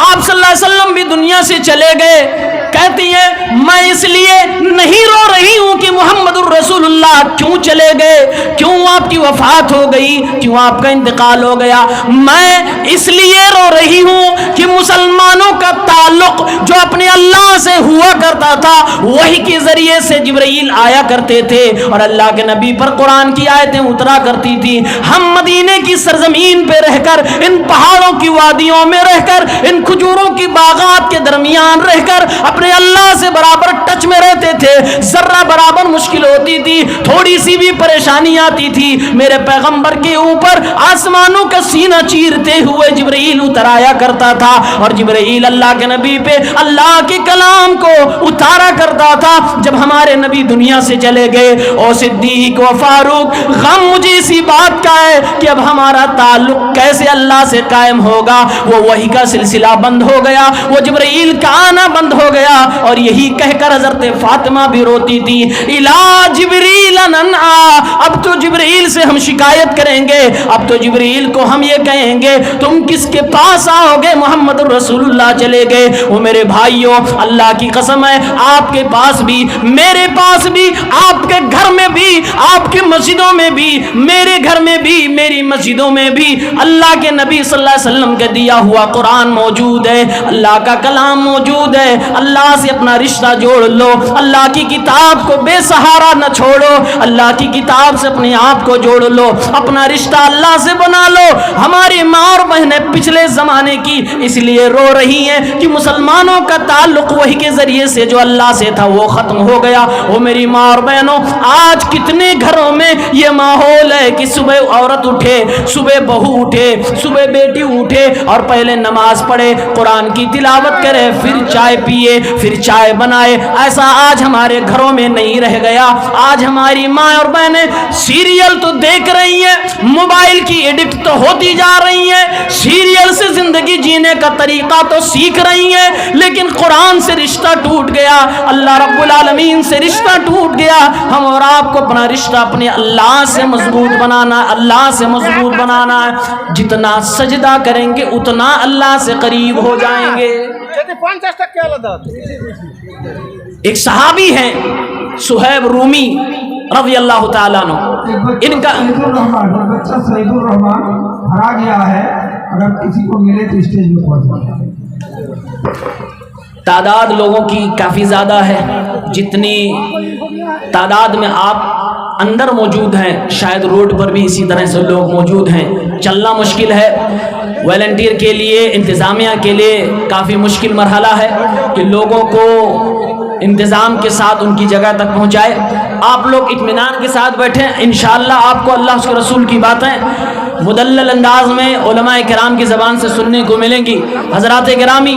Speaker 1: آپ صلی اللہ علیہ وسلم بھی دنیا سے چلے گئے۔ کہتی ہے میں اس لیے نہیں رو رہی ہوں کہ محمد الرسول اللہ کیوں چلے گئے، کیوں آپ کی وفات ہو گئی، کیوں آپ کا انتقال ہو گیا، میں اس لیے رو رہی ہوں کہ مسلمانوں کا تعلق جو اپنے اللہ سے ہوا کرتا تھا وہی کے ذریعے سے جبرائیل آیا کرتے تھے اور اللہ کے نبی پر قرآن کی آیتیں اترا کرتی تھی. ہم مدینے کی سرزمین پہ رہ کر, ان پہاڑوں کی وادیوں میں رہ کر, ان کھجوروں کی باغات کے درمیان رہ کر اپنے اللہ سے برابر ٹچ میں رہتے تھے. ذرہ برابر مشکل ہوتی تھی, تھوڑی سی بھی پریشانی آتی تھی, میرے پیغمبر کے اوپر آسمانوں کا سینہ چیرتے ہوئے جبرائیل اتر آیا کرتا تھا اور جبرائیل اللہ کے نبی پہ اللہ کے کلام کو اتارا کرتا تھا. جب ہمارے نبی دنیا سے چلے گئے, او صدیق و فاروق, غم مجھے اسی بات کا ہے کہ اب ہمارا تعلق کیسے اللہ سے قائم ہوگا. وہ وحی کا سلسلہ بند ہو گیا, وہ جبرائیل کا آنا بند ہو گیا. اور یہی کہہ کر حضرت فاطمہ بھی روتی تھی, الا جبریل ننعا, اب تو جبرائیل سے ہم شکایت کریں گے, اب تو جبرائیل کو ہم یہ کہیں گے تم کس کے پاس آؤ گے. محمد رسول اللہ چلے گئے. وہ میرے بھائیوں, اللہ کی قسم ہے, آپ کے پاس بھی, میرے پاس بھی, آپ کے گھر میں بھی, آپ کی مسجدوں میں بھی, میرے گھر میں بھی, میری مسجدوں میں بھی اللہ کے نبی صلی اللہ علیہ وسلم کا دیا ہوا قرآن موجود ہے, اللہ کا کلام موجود ہے. اللہ سے اپنا رشتہ جوڑ لو, اللہ کی کتاب کو بے سہارا نہ چھوڑو, اللہ کی کتاب سے اپنے آپ کو جوڑ لو, اپنا رشتہ اللہ سے بنا لو. ہماری ماں اور بہنیں پچھلے زمانے کی اس لیے رو رہی ہیں کہ مسلمانوں کا تعلق وحی کے ذریعے سے جو اللہ سے تھا وہ ختم ہو گیا. وہ میری ماں اور بہنوں, آج کتنے گھروں میں یہ ماحول ہے کہ صبح عورت اٹھے, صبح بہو اٹھے, صبح بیٹی اٹھے اور پہلے نماز پڑھے, قرآن کی تلاوت کرے, پھر چائے پیے, پھر چائے بنائے. ایسا آج ہمارے گھروں میں نہیں رہ گیا. آج ہماری ماں اور بہنیں سیریل تو دیکھ رہی ہیں, موبائل کی ایڈکٹ تو ہوتی جا رہی ہیں, سیریل سے زندگی جینے کا طریقہ تو سیکھ رہی ہیں, لیکن قرآن سے رشتہ ٹوٹ گیا, اللہ رب العالمین سے رشتہ ٹوٹ گیا. ہم اور آپ کو اپنا رشتہ اپنے اللہ سے مضبوط بنانا, اللہ سے مضبوط بنانا ہے. جتنا سجدہ کریں گے اتنا اللہ سے قریب ہو جائیں گے. ایک صحابی ہیں صہیب رومی رضی اللہ تعالیٰ عنہ, ان کا
Speaker 2: بچہ سعید الرحمان ہرا گیا ہے, اگر کسی کو ملے تو اسٹیج میں پہنچا.
Speaker 1: تعداد لوگوں کی کافی زیادہ ہے, جتنی تعداد میں آپ اندر موجود ہیں شاید روڈ پر بھی اسی طرح سے لوگ موجود ہیں. چلنا مشکل ہے, والنٹیئر کے لیے, انتظامیہ کے لیے کافی مشکل مرحلہ ہے کہ لوگوں کو انتظام کے ساتھ ان کی جگہ تک پہنچائے. آپ لوگ اطمینان کے ساتھ بیٹھیں, انشاءاللہ آپ کو اللہ اس کے رسول کی باتیں مدلل انداز میں علماء کرام کی زبان سے سننے کو ملیں گی. حضرات گرامی,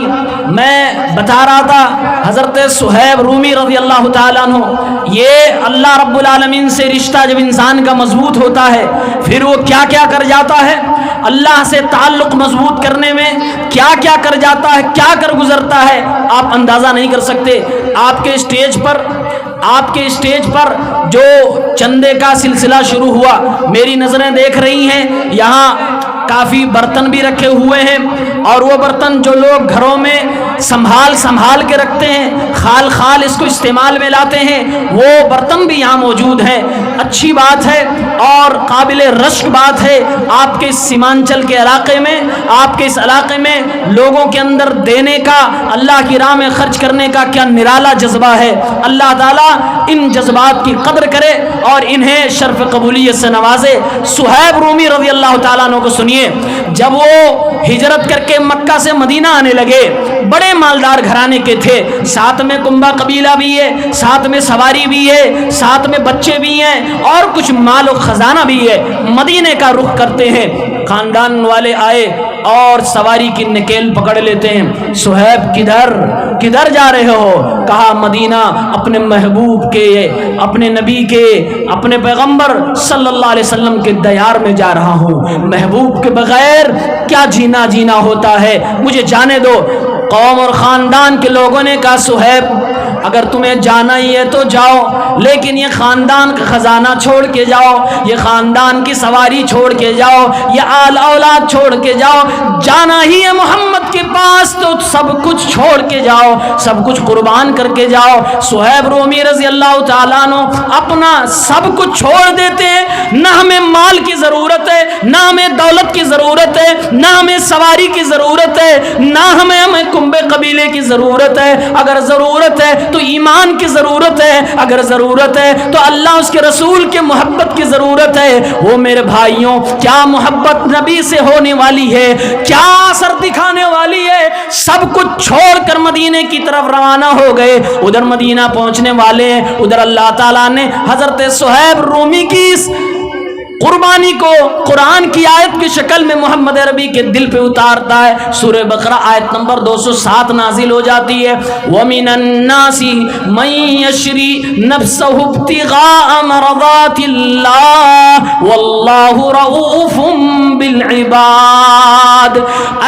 Speaker 1: میں بتا رہا تھا حضرت صہیب رومی رضی اللہ تعالیٰ عنہ, یہ اللہ رب العالمین سے رشتہ جب انسان کا مضبوط ہوتا ہے پھر وہ کیا کیا کر جاتا ہے, اللہ سے تعلق مضبوط کرنے میں کیا کیا کر جاتا ہے, کیا کر گزرتا ہے, آپ اندازہ نہیں کر سکتے. آپ کے اسٹیج پر جو چندے کا سلسلہ شروع ہوا, میری نظریں دیکھ رہی ہیں, یہاں کافی برتن بھی رکھے ہوئے ہیں اور وہ برتن جو لوگ گھروں میں سنبھال کے رکھتے ہیں, خال اس کو استعمال میں لاتے ہیں, وہ برتن بھی یہاں موجود ہیں. اچھی بات ہے اور قابل رشک بات ہے. آپ کے اس سیمانچل کے علاقے میں, آپ کے اس علاقے میں لوگوں کے اندر دینے کا, اللہ کی راہ میں خرچ کرنے کا کیا نرالا جذبہ ہے. اللہ تعالیٰ ان جذبات کی قدر کرے اور انہیں شرف قبولیت سے نوازے. صہیب رومی رضی اللہ تعالیٰ عنہ کو سنیے, جب وہ ہجرت کر کے مکہ سے مدینہ آنے لگے, بڑے مالدار گھرانے کے تھے, ساتھ میں کنبہ قبیلہ بھی ہے, ساتھ میں سواری بھی ہے, ساتھ میں بچے بھی ہیں اور کچھ مال و خزانہ بھی ہے. مدینے کا رخ کرتے ہیں, خاندان والے آئے اور سواری کی نکیل پکڑ لیتے ہیں. صہیب کدھر جا رہے ہو؟ کہا مدینہ, اپنے محبوب کے, اپنے نبی کے, اپنے پیغمبر صلی اللہ علیہ وسلم کے دیار میں جا رہا ہوں. محبوب کے بغیر کیا جینا ہوتا ہے, مجھے جانے دو. قوم اور خاندان کے لوگوں نے کہا صہیب اگر تمہیں جانا ہی ہے تو جاؤ، لیکن یہ خاندان کا خزانہ چھوڑ کے جاؤ، یہ خاندان کی سواری چھوڑ کے جاؤ، یہ آل اولاد چھوڑ کے جاؤ، جانا ہی ہے محمد کے پاس تو سب کچھ چھوڑ کے جاؤ، سب کچھ قربان کر کے جاؤ۔ صہیب رومی رضی اللہ تعالیٰ عنہ اپنا سب کچھ چھوڑ دیتے ہیں، نہ ہمیں مال کی ضرورت ہے، نہ ہمیں دولت کی ضرورت ہے، نہ ہمیں سواری کی ضرورت ہے، نہ ہمیں کنبے قبیلے کی ضرورت ہے، اگر ضرورت ہے تو ایمان کی ضرورت ہے، اگر ضرورت ہے تو اللہ اس کے رسول کے محبت کی ضرورت ہے۔ وہ میرے بھائیوں کیا محبت نبی سے ہونے والی ہے، کیا اثر دکھانے والی ہے۔ سب کچھ چھوڑ کر مدینے کی طرف روانہ ہو گئے، ادھر مدینہ پہنچنے والے ہیں، ادھر اللہ تعالیٰ نے حضرت صہیب رومی کی اس قربانی کو قرآن کی آیت کی شکل میں محمد عربی کے دل پہ اتارتا ہے۔ سورہ بقرہ آیت نمبر 207 نازل ہو جاتی ہے، وَمِنَ النَّاسِ مَن يَشْرِي نَفْسَهُ ابْتِغَاءَ مَرْضَاتِ اللَّهِ وَاللَّهُ رَءُوفٌ بِالْعِبَادِ۔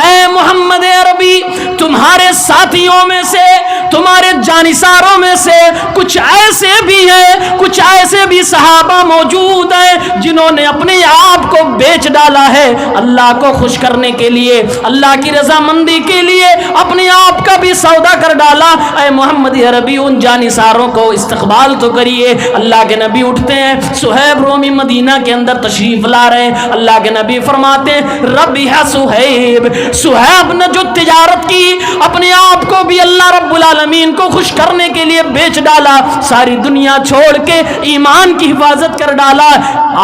Speaker 1: اے محمد عربی، تمہارے ساتھیوں میں سے، تمہارے جانثاروں میں سے کچھ ایسے بھی ہیں، کچھ ایسے بھی صحابہ موجود ہیں جنہوں نے اپنے آپ کو بیچ ڈالا ہے اللہ کو خوش کرنے کے لیے، اللہ کی رضامندی کے لیے اپنے آپ کا بھی سودا کر ڈالا۔ اے محمد عربی، ان جانثاروں کو استقبال تو کریے۔ اللہ کے نبی اٹھتے ہیں، صہیب رومی مدینہ کے اندر تشریف لا رہے ہیں، اللہ کے نبی فرماتے ہیں ربیہ صہیب، صہیب نے جو تجارت کی، اپنے آپ کو بھی اللہ رب العالمین کو خوش کرنے کے لیے بیچ ڈالا، ساری دنیا چھوڑ کے ایمان کی حفاظت کر ڈالا۔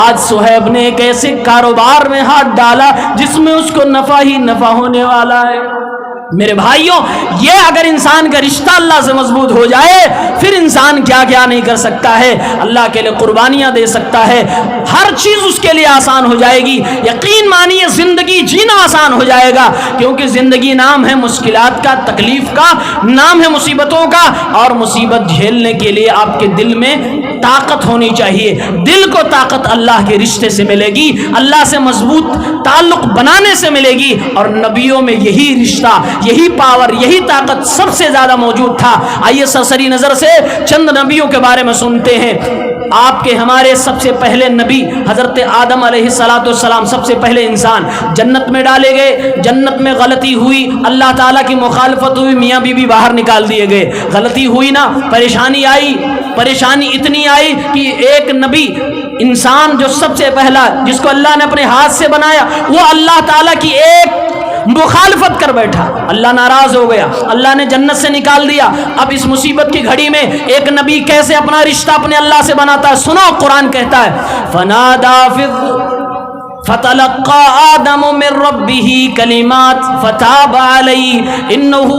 Speaker 1: آج صہیب نے ایک ایسے کاروبار میں ہاتھ ڈالا جس میں اس کو نفع ہی نفع ہونے والا ہے۔ میرے بھائیوں، یہ اگر انسان کا رشتہ اللہ سے مضبوط ہو جائے، پھر انسان کیا کیا نہیں کر سکتا ہے، اللہ کے لیے قربانیاں دے سکتا ہے، ہر چیز اس کے لیے آسان ہو جائے گی۔ یقین مانیے زندگی جینا آسان ہو جائے گا، کیونکہ زندگی نام ہے مشکلات کا، تکلیف کا، نام ہے مصیبتوں کا، اور مصیبت جھیلنے کے لیے آپ کے دل میں طاقت ہونی چاہیے۔ دل کو طاقت اللہ کے رشتے سے ملے گی، اللہ سے مضبوط تعلق بنانے سے ملے گی، اور نبیوں میں یہی رشتہ، یہی پاور، یہی طاقت سب سے زیادہ موجود تھا۔ آئیے سرسری نظر سے چند نبیوں کے بارے میں سنتے ہیں۔ آپ کے ہمارے سب سے پہلے نبی حضرت آدم علیہ السلام، سب سے پہلے انسان جنت میں ڈالے گئے، جنت میں غلطی ہوئی، اللہ تعالیٰ کی مخالفت ہوئی، میاں بیوی باہر نکال دیے گئے، غلطی ہوئی نا، پریشانی آئی، پریشانی اتنی آئی کہ ایک نبی انسان جو سب سے پہلا جس کو اللہ نے اپنے ہاتھ سے بنایا، وہ اللہ تعالیٰ کی ایک مخالفت کر بیٹھا، اللہ ناراض ہو گیا، اللہ نے جنت سے نکال دیا۔ اب اس مصیبت کی گھڑی میں ایک نبی کیسے اپنا رشتہ اپنے اللہ سے بناتا ہے؟ سنو، قرآن کہتا ہے فَنَادَى فتلقى آدم من ربه كلمات فتاب عليه إنه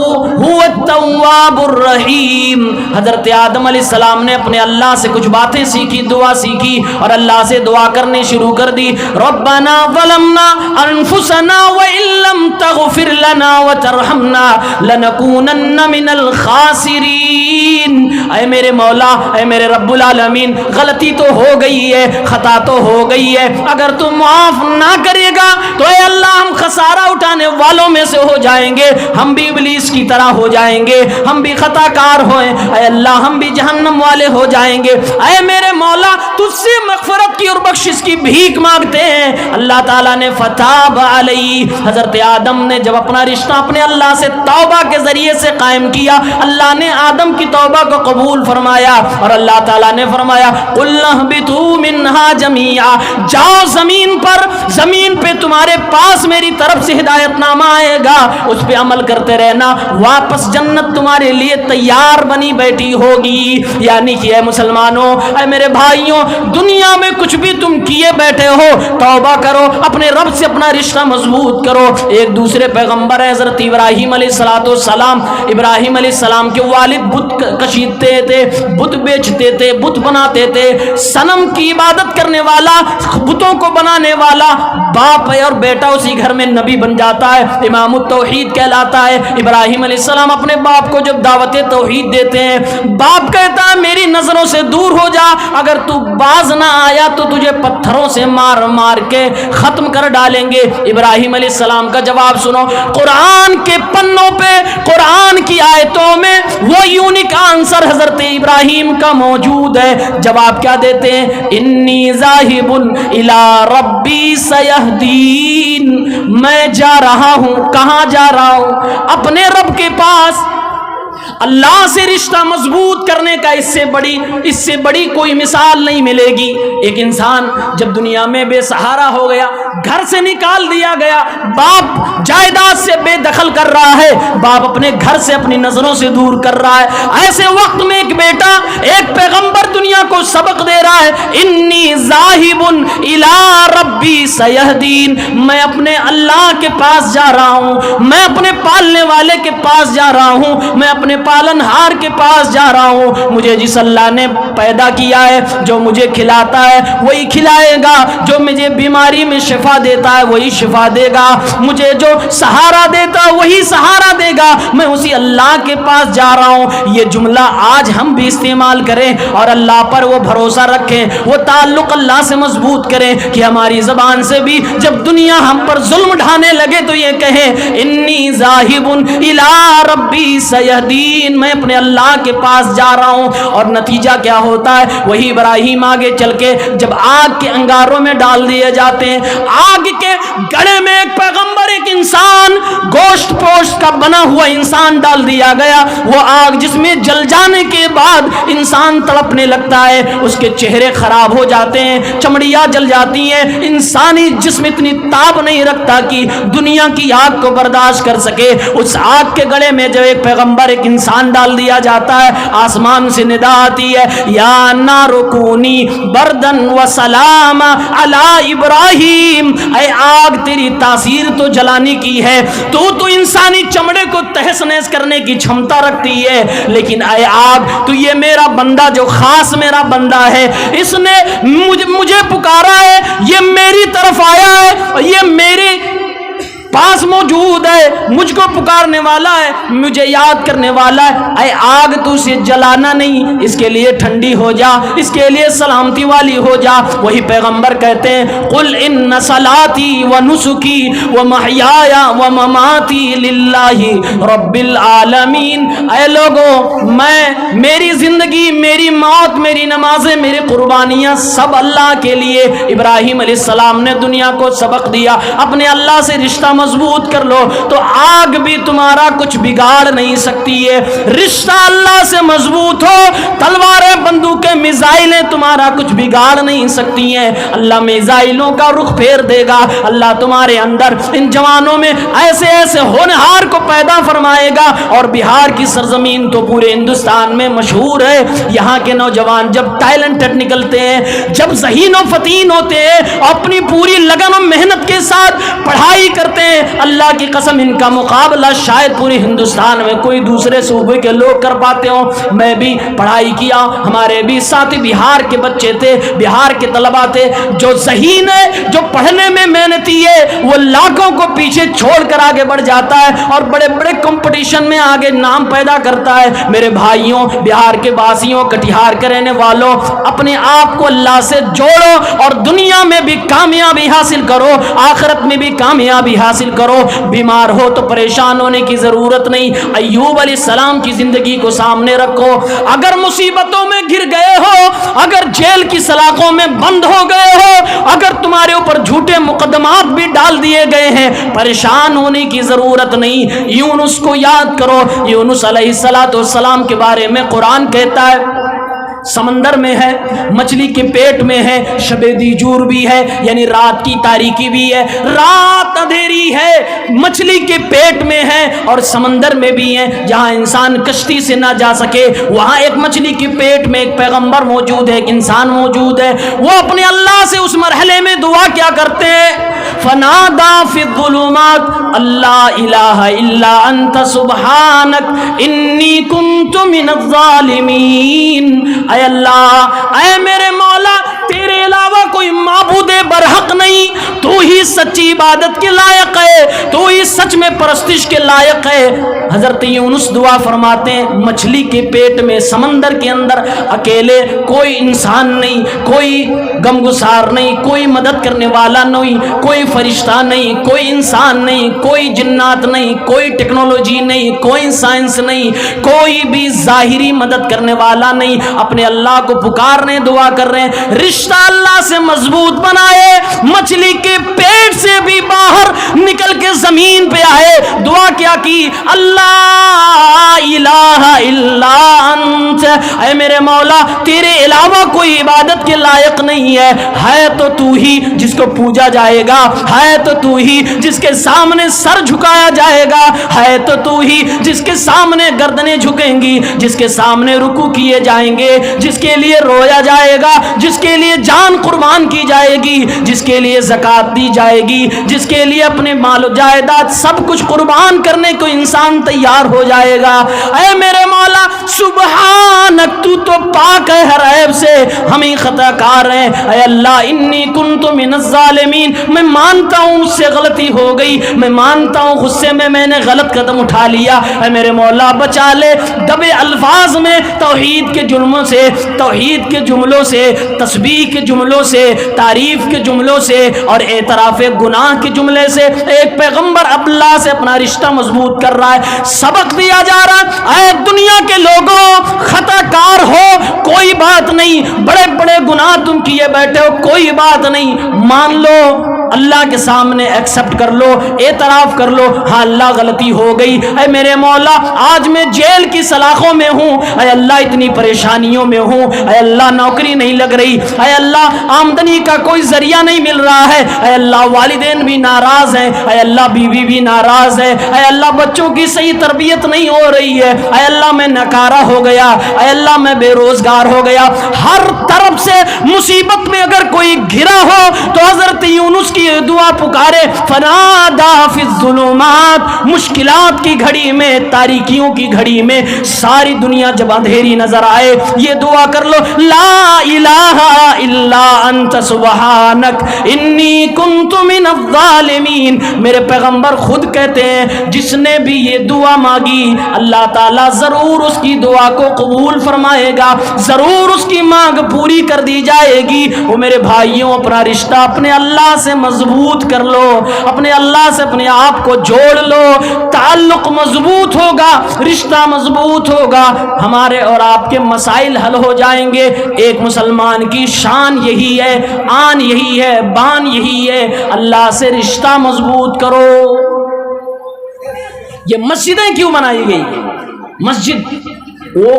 Speaker 1: هو التواب الرحيم۔ حضرت آدم علیہ السلام نے اپنے اللہ سے کچھ باتیں سیکھی، دعا سیکھی، اور اللہ سے دعا کرنے شروع کر دی۔ ربنا ظلمنا انفسنا وإن لم تغفر لنا وترحمنا لنكونن من الخاسرین۔ اے میرے مولا، اے میرے رب العالمین، غلطی تو ہو گئی ہے، خطا تو ہو گئی ہے، اگر تم معاف نہ کرے گا تو اے اللہ ہم خسارہ اٹھانے والوں میں سے ہو جائیں گے، ہم بھی ابلیس کی طرح ہو جائیں گے، ہم بھی خطا کار ہوئے، اے اللہ ہم بھی جہنم والے ہو جائیں گے۔ اے میرے مولا، تجھ سے مغفرت کی اور بخشش کی بھیک مانگتے ہیں۔ اللہ تعالیٰ نے فتاب علیہ، حضرت آدم نے جب اپنا رشتہ اپنے اللہ سے توبہ کے ذریعے سے قائم کیا، اللہ نے آدم کی توبہ کو قبول فرمایا، اور اللہ تعالیٰ نے فرمایا قُلْ اهْبِطُوا مِنْهَا جَمِيعًا، جاؤ زمین پر، زمین پہ تمہارے پاس میری طرف سے ہدایت نامہ آئے گا، اس پہ عمل کرتے رہنا، واپس جنت تمہارے لیے تیار بنی بیٹھی ہوگی۔ یعنی کہ اے مسلمانوں، اے میرے بھائیوں، دنیا میں کچھ بھی تم کیے بیٹھے ہو، توبہ کرو، اپنے رب سے اپنا رشتہ مضبوط کرو۔ ایک دوسرے پیغمبر ہے حضرت ابراہیم علیہ السلام، ابراہیم علیہ السلام کے والد بت کشیدتے تھے، بت بیچتے تھے، بت بناتے تھے، صنم کی عبادت کرنے والا، بتوں کو بنانے والا باپ ہے، اور بیٹا اسی گھر میں نبی بن جاتا ہے، امام التوحید کہلاتا ہے۔ ابراہیم علیہ السلام اپنے باپ کو جب دعوت توحید دیتے ہیں، باپ کہتا ہے میری نظروں سے دور ہو جا، اگر تو باز نہ آیا تو تجھے پتھروں سے مار مار کے ختم کر ڈالیں گے۔ ابراہیم علیہ السلام کا جواب سنو، قرآن کے پنوں پہ، قرآن کی آیتوں میں وہ یونیک آنسر حضرت ابراہیم کا موجود ہے. جواب کیا دیتے ہیں؟ انی ذاہب الی ربی سیہدین. میں جا رہا ہوں. کہاں جا رہا ہوں؟ اپنے رب کے پاس. اللہ سے رشتہ مضبوط کرنے کا اس سے بڑی کوئی مثال نہیں ملے گی. ایک انسان جب دنیا میں بے سہارا ہو گیا, گھر سے نکال دیا گیا, باپ جائیداد سے بے دخل کر رہا ہے, باپ اپنے گھر سے اپنی نظروں سے دور کر رہا ہے, ایسے وقت میں ایک بیٹا, ایک پیغمبر دنیا کو سبق دے رہا ہے, انی ذاہب الی ربی سیہدین. میں اپنے اللہ کے پاس جا رہا ہوں, میں اپنے پالنے والے کے پاس جا رہا ہوں, میں اپنے پالن ہار کے پاس جا رہا ہوں. مجھے جس اللہ نے پیدا کیا ہے, جو مجھے کھلاتا ہے وہی کھلائے گا, جو مجھے بیماری میں شفا دیتا ہے وہی شفا دے گا, مجھے جو سہارا دیتا ہے وہی سہارا دے گا. میں اسی اللہ کے پاس جا رہا ہوں. یہ جملہ آج ہم بھی استعمال کریں اور اللہ پر وہ بھروسہ رکھیں, وہ تعلق اللہ سے مضبوط کریں کہ ہماری زبان سے بھی جب دنیا ہم پر ظلم ڈھانے لگے تو یہ کہیں انی ذاہب الی ربی سیہدین. میں اپنے اللہ کے پاس جا رہا ہوں. اور نتیجہ کیا ہوتا ہے؟ وہی ابراہیم آگے چل کے جب آگ کے انگاروں میں ڈال دیے جاتے ہیں, آگ کے گڑھے میں ایک پیغمبر, ایک انسان, گوشت پوشت کا بنا ہوا انسان ڈال دیا گیا. وہ آگ جس میں جل جانے کے بعد انسان تڑپنے لگتا ہے, اس کے چہرے خراب ہو جاتے ہیں, چمڑیاں جل جاتی ہیں. انسانی جسم اتنی تاب نہیں رکھتا کہ دنیا کی آگ کو برداشت کر سکے. اس آگ کے گڑھے میں جب ایک پیغمبر, ایک انسان ڈال دیا جاتا ہے, آسمان سے ندا آتی ہے, یا نار کونی بردن و سلام علی ابراہیم. اے آگ تیری تاثیر تو جلانے کی ہے, تو انسانی چمڑے کو تہس نہس کرنے کی چھمتا رکھتی ہے, لیکن اے آگ تو یہ میرا بندہ جو خاص میرا بندہ ہے, اس نے مجھے پکارا ہے, یہ میری طرف آیا ہے, یہ میرے پاس موجود ہے, مجھ کو پکارنے والا ہے, مجھے یاد کرنے والا ہے. اے آگ تو اسے جلانا نہیں, اس کے لیے ٹھنڈی ہو جا, اس کے لیے سلامتی والی ہو جا. وہی پیغمبر کہتے ہیں قل ان صلاتی و نسکی و محیای و مماتی للہ رب العالمین. اے لوگو, میری زندگی, میری موت, میری نمازیں, میری قربانیاں سب اللہ کے لیے. ابراہیم علیہ السلام نے دنیا کو سبق دیا, اپنے اللہ سے رشتہ مضبوط کر لو تو آگ بھی تمہارا کچھ بگاڑ نہیں سکتی ہے. رشتہ اللہ سے مضبوط ہو, تلواریں, بندوقیں, میزائلیں تمہارا کچھ بگاڑ نہیں سکتی ہیں. اللہ میزائلوں کا رخ پھیر دے گا. اللہ تمہارے اندر ان جوانوں میں ایسے ایسے ہونہار کو پیدا فرمائے گا. اور بہار کی سرزمین تو پورے ہندوستان میں مشہور ہے. یہاں کے نوجوان جب ٹیلنٹڈ نکلتے ہیں, جب ذہین و فتین ہوتے ہیں, اپنی پوری لگن و محنت کے ساتھ پڑھائی کرتے ہیں, اللہ کی قسم ان کا مقابلہ شاید پورے ہندوستان میں کوئی دوسرے صوبے کے لوگ کر پاتے ہوں. میں بھی پڑھائی کیا, ہمارے بھی ساتھی بہار کے بچے تھے, بہار کے طلبہ تھے. جو ذہین ہے, جو پڑھنے میں محنتی ہے, وہ لاکھوں کو پیچھے چھوڑ کر آگے بڑھ جاتا ہے اور بڑے بڑے کمپٹیشن میں آگے نام پیدا کرتا ہے. میرے بھائیوں, بہار کے واسیوں, کٹیہار کے رہنے والوں, اپنے آپ کو اللہ سے جوڑو اور دنیا میں بھی کامیابی حاصل کرو, آخرت میں بھی کامیابی حاصل کرو. بیمار ہو تو پریشان ہونے کی ضرورت نہیں. ایوب علیہ السلام کی زندگی کو سامنے رکھو. اگر مصیبتوں میں گر گئے ہو, اگر جیل کی سلاخوں میں بند ہو گئے ہو, اگر تمہارے اوپر جھوٹے مقدمات بھی ڈال دیے گئے ہیں, پریشان ہونے کی ضرورت نہیں. یونس کو یاد کرو. یونس علیہ السلام کے بارے میں قرآن کہتا ہے سمندر میں ہے, مچھلی کے پیٹ میں ہے, شب دیجور بھی ہے, یعنی رات کی تاریکی بھی ہے, رات اندھیری ہے, مچھلی کے پیٹ میں ہے اور سمندر میں بھی ہے. جہاں انسان کشتی سے نہ جا سکے, وہاں ایک مچھلی کے پیٹ میں ایک پیغمبر موجود ہے, ایک انسان موجود ہے. وہ اپنے اللہ سے اس مرحلے میں دعا کیا کرتے ہیں, فنادا فی الظلمات اللہ الہ الا انت سبحانک انی کنت من الظالمین. اے اللہ, اے میرے مولا, تیرے علاوہ کوئی معبود برحق نہیں, تو ہی سچی عبادت کے لائق ہے، تو ہی سچ میں پرستش کے لائق ہے۔ حضرت یونس دعا فرماتے ہیں، مچھلی کے پیٹ میں سمندر کے اندر اکیلے، کوئی انسان نہیں، کوئی غمگسار نہیں، کوئی مدد کرنے والا نہیں، کوئی فرشتہ نہیں، کوئی انسان نہیں، کوئی جنات نہیں، کوئی ٹیکنالوجی نہیں، کوئی سائنس نہیں، کوئی بھی ظاہری مدد کرنے والا نہیں، اپنے اللہ کو پکارنے دعا کر رہے ہیں، رشتہ اللہ سے مضبوط بنائے، مچھلی کے پیٹ سے بھی باہر نکل کے زمین پہ آئے، دعا کیا کی، اللہ الہ الا انت، اے میرے مولا تیرے علاوہ کوئی عبادت کے لائق نہیں ہے تو تو ہی جس کو پوجا جائے گا، ہے تو تو ہی جس کے سامنے سر جھکایا جائے گا، ہے تو تو ہی جس کے سامنے گردنیں جھکیں گی، جس کے سامنے رکوع کیے جائیں گے، جس کے لیے رویا جائے گا، جس کے لیے جان قربان کی جائے گی، جس کے لیے زکوٰۃ دی جائے گی، جس کے لیے اپنے مال و جائیداد سب کچھ قربان کرنے کو انسان تیار ہو جائے گا۔ اے میرے مولا سبحانک، تو تو پاک ہے ہر عیب سے، ہم ہی خطا کار ہیں۔ اے اللہ انی کنت من الظالمین، میں مانتا ہوں مجھ سے غلطی ہو گئی، میں مانتا ہوں غصے میں نے غلط قدم اٹھا لیا، اے میرے مولا بچا لے دبے الفاظ میں توحید کے جرموں سے، توحید کے جملوں سے، تسبیح کے جملوں سے، تعریف کے جملوں سے اور اعتراف گناہ کے جملے سے۔ ایک پیغمبر اللہ سے اپنا رشتہ مضبوط کر رہا ہے، سبق دیا جا رہا ہے، اے دنیا کے لوگوں خطا کار ہو کوئی بات نہیں، بڑے بڑے گناہ تم کیے بیٹھے ہو کوئی بات نہیں، مان لو اللہ کے سامنے ایکسپٹ کر لو، اعتراف کر لو، ہاں اللہ غلطی ہو گئی۔ اے میرے مولا آج میں جیل کی سلاخوں میں ہوں، اے اللہ اتنی پریشانیوں میں ہوں، اے اللہ نوکری نہیں لگ رہی، اے اللہ آمدنی کا کوئی ذریعہ نہیں مل رہا ہے، اے اللہ والدین بھی ناراض ہیں، اے اللہ بیوی بھی ناراض ہے، اے اللہ بچوں کی صحیح تربیت نہیں ہو رہی ہے، اے اللہ میں ناکارہ ہو گیا، اے اللہ میں بے روزگار ہو گیا، ہر طرف سے مصیبت میں اگر کوئی گھرا ہو تو حضرت یونس کی دعا پکارے، فنادا فی الظلمات، مشکلات کی گھڑی میں، تاریکیوں کی گھڑی میں، ساری دنیا جب اندھیری نظر آئے یہ دعا کر لو، لا الہ الا انت سبحانک انی کنت من الظالمین۔ میرے پیغمبر خود کہتے ہیں جس نے بھی یہ دعا مانگی اللہ تعالیٰ ضرور اس کی دعا کو قبول فرمائے گا، ضرور اس کی مانگ پوری کر دی جائے گی۔ وہ میرے بھائیوں اپنا رشتہ اپنے اللہ سے مضبوط کر لو، اپنے اللہ سے اپنے آپ کو جوڑ لو، تعلق مضبوط ہوگا، رشتہ مضبوط ہوگا، ہمارے اور آپ کے مسائل حل ہو جائیں گے۔ ایک مسلمان کی شان یہی ہے، آن یہی ہے، بان یہی ہے، اللہ سے رشتہ مضبوط کرو۔ یہ مسجدیں کیوں بنائی گئی؟ مسجد وہ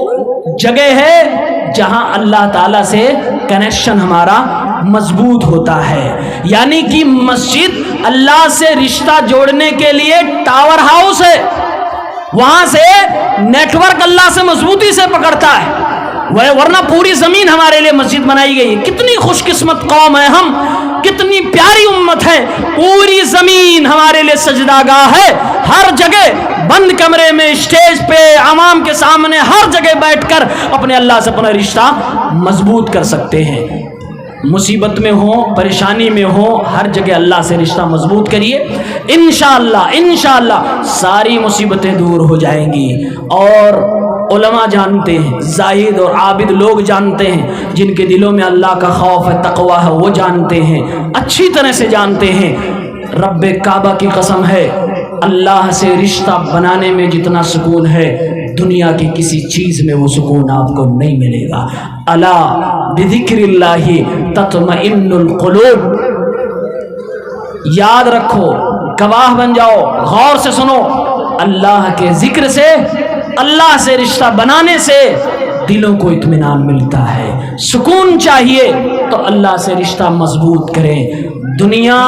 Speaker 1: جگہ ہے جہاں اللہ تعالیٰ سے کنیکشن ہمارا مضبوط ہوتا ہے، یعنی کہ مسجد اللہ سے رشتہ جوڑنے کے لیے ٹاور ہاؤس ہے، وہاں سے نیٹ ورک اللہ سے مضبوطی سے پکڑتا ہے، ورنہ پوری زمین ہمارے لیے مسجد بنائی گئی ہے۔ کتنی خوش قسمت قوم ہے ہم، کتنی پیاری امت ہے، پوری زمین ہمارے لیے سجدہ گاہ ہے، ہر جگہ بند کمرے میں، اسٹیج پہ، عوام کے سامنے، ہر جگہ بیٹھ کر اپنے اللہ سے اپنا رشتہ مضبوط کر سکتے ہیں۔ مصیبت میں ہو، پریشانی میں ہو، ہر جگہ اللہ سے رشتہ مضبوط کریے، انشاءاللہ ساری مصیبتیں دور ہو جائیں گی۔ اور علماء جانتے ہیں، زاہد اور عابد لوگ جانتے ہیں، جن کے دلوں میں اللہ کا خوف ہے، تقویٰ ہے، وہ جانتے ہیں، اچھی طرح سے جانتے ہیں۔ رب کعبہ کی قسم ہے، اللہ سے رشتہ بنانے میں جتنا سکون ہے دنیا کی کسی چیز میں وہ سکون آپ کو نہیں ملے گا۔ الا بذکر اللہ تطمئن القلوب، یاد رکھو، گواہ بن جاؤ، غور سے سنو، اللہ کے ذکر سے، اللہ سے رشتہ بنانے سے دلوں کو اطمینان ملتا ہے، سکون چاہیے تو اللہ سے رشتہ مضبوط کریں۔ دنیا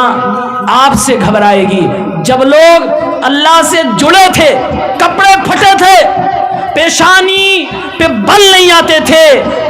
Speaker 1: آپ سے گھبرائے گی۔ جب لوگ اللہ سے جڑے تھے، کپڑے پھٹے تھے، پیشانی پہ بل نہیں آتے تھے،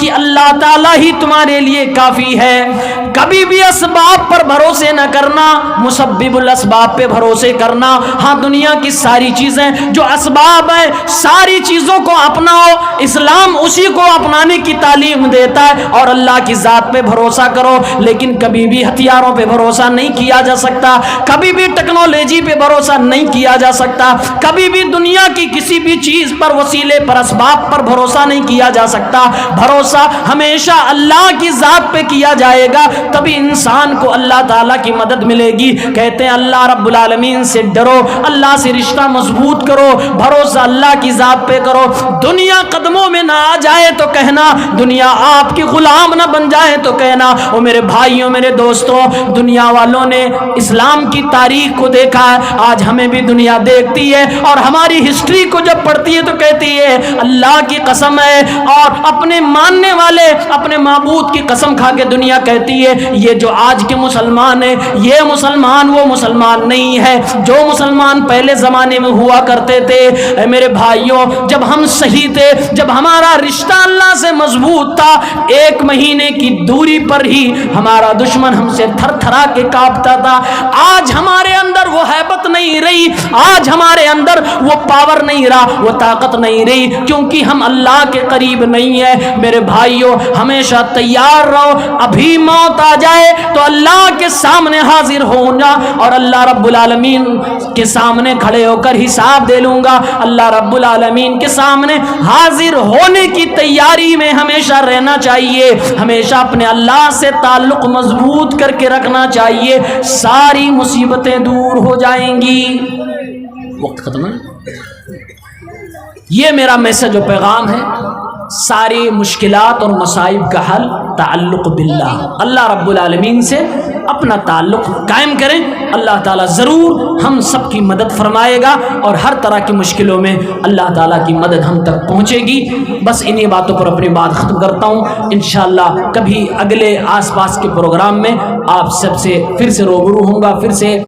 Speaker 1: کہ اللہ تعالیٰ ہی تمہارے لیے کافی ہے. کبھی بھی اسباب پر بھروسے نہ کرنا، مسبب الاسباب پہ بھروسے کرنا. ہاں دنیا کی ساری چیزیں جو اسباب ہیں، ساری چیزوں کو اپناؤ. اسلام اسی کو اپنانے کی تعلیم دیتا ہے. اور اللہ کی ذات پہ بھروسہ کرو، لیکن کبھی بھی ہتھیاروں پہ بھروسہ نہیں کیا جا سکتا، کبھی بھی ٹیکنالوجی پہ بھروسہ نہیں کیا جا سکتا، کبھی بھی دنیا کی کسی بھی چیز پر، وسیلے پر، اسباب پر بھروسہ نہیں کیا جا سکتا. بھروسہ ہمیشہ اللہ کی ذات پہ کیا جائے گا، تبھی انسان کو اللہ تعالیٰ کی مدد ملے گی. کہتے ہیں اللہ رب العالمین سے ڈرو، اللہ سے رشتہ مضبوط کرو، بھروسہ اللہ کی ذات پہ کرو. دنیا قدموں میں نہ آ جائے تو کہنا، دنیا آپ کی غلام نہ بن جائے تو کہنا. او میرے بھائیوں، میرے دوستوں، دنیا والوں نے اسلام کی تاریخ کو دیکھا ہے، آج ہمیں بھی دنیا دیکھتی ہے، اور ہماری ہسٹری کو جب پڑھتی ہے تو کہتی ہے اللہ کی قسم ہے. اور اپنے ماننے والے اپنے معبود کی قسم کھا کے دنیا کہتی ہے یہ جو آج کے مسلمان ہیں، یہ مسلمان وہ مسلمان نہیں ہے جو مسلمان پہلے زمانے میں ہوا کرتے تھے. اے میرے بھائیوں، جب ہم صحیح تھے، جب ہمارا رشتہ اللہ سے مضبوط تھا، 1 مہینے کی دوری پر ہی ہمارا دشمن ہم سے تھر تھرا کے کانپتا تھا. آج ہمارے اندر وہ ہیبت نہیں رہی، آج ہمارے اندر وہ پاور نہیں رہا، وہ طاقت نہیں رہی، کیونکہ ہم اللہ کے قریب نہیں ہیں. میرے بھائیوں، ہمیشہ تیار رہو، ابھی موت آ جائے تو اللہ کے سامنے حاضر ہونا، اور اللہ رب العالمین کے سامنے کھڑے ہو کر حساب دے لوں گا. اللہ رب العالمین کے سامنے حاضر ہونے کی تیاری میں ہمیشہ رہنا چاہیے، ہمیشہ اپنے اللہ سے تعلق مضبوط کر کے رکھنا چاہیے. ساری مصیبتیں دور ہو جائیں گی. وقت ختم ہے. یہ میرا میسج و پیغام ہے. ساری مشکلات اور مصائب کا حل تعلق باللہ، اللہ رب العالمین سے اپنا تعلق قائم کریں. اللہ تعالیٰ ضرور ہم سب کی مدد فرمائے گا، اور ہر طرح کی مشکلوں میں اللہ تعالیٰ کی مدد ہم تک پہنچے گی. بس انہی باتوں پر اپنی بات ختم کرتا ہوں. انشاءاللہ کبھی اگلے آس پاس کے پروگرام میں آپ سب سے پھر سے روبرو ہوں گا، پھر سے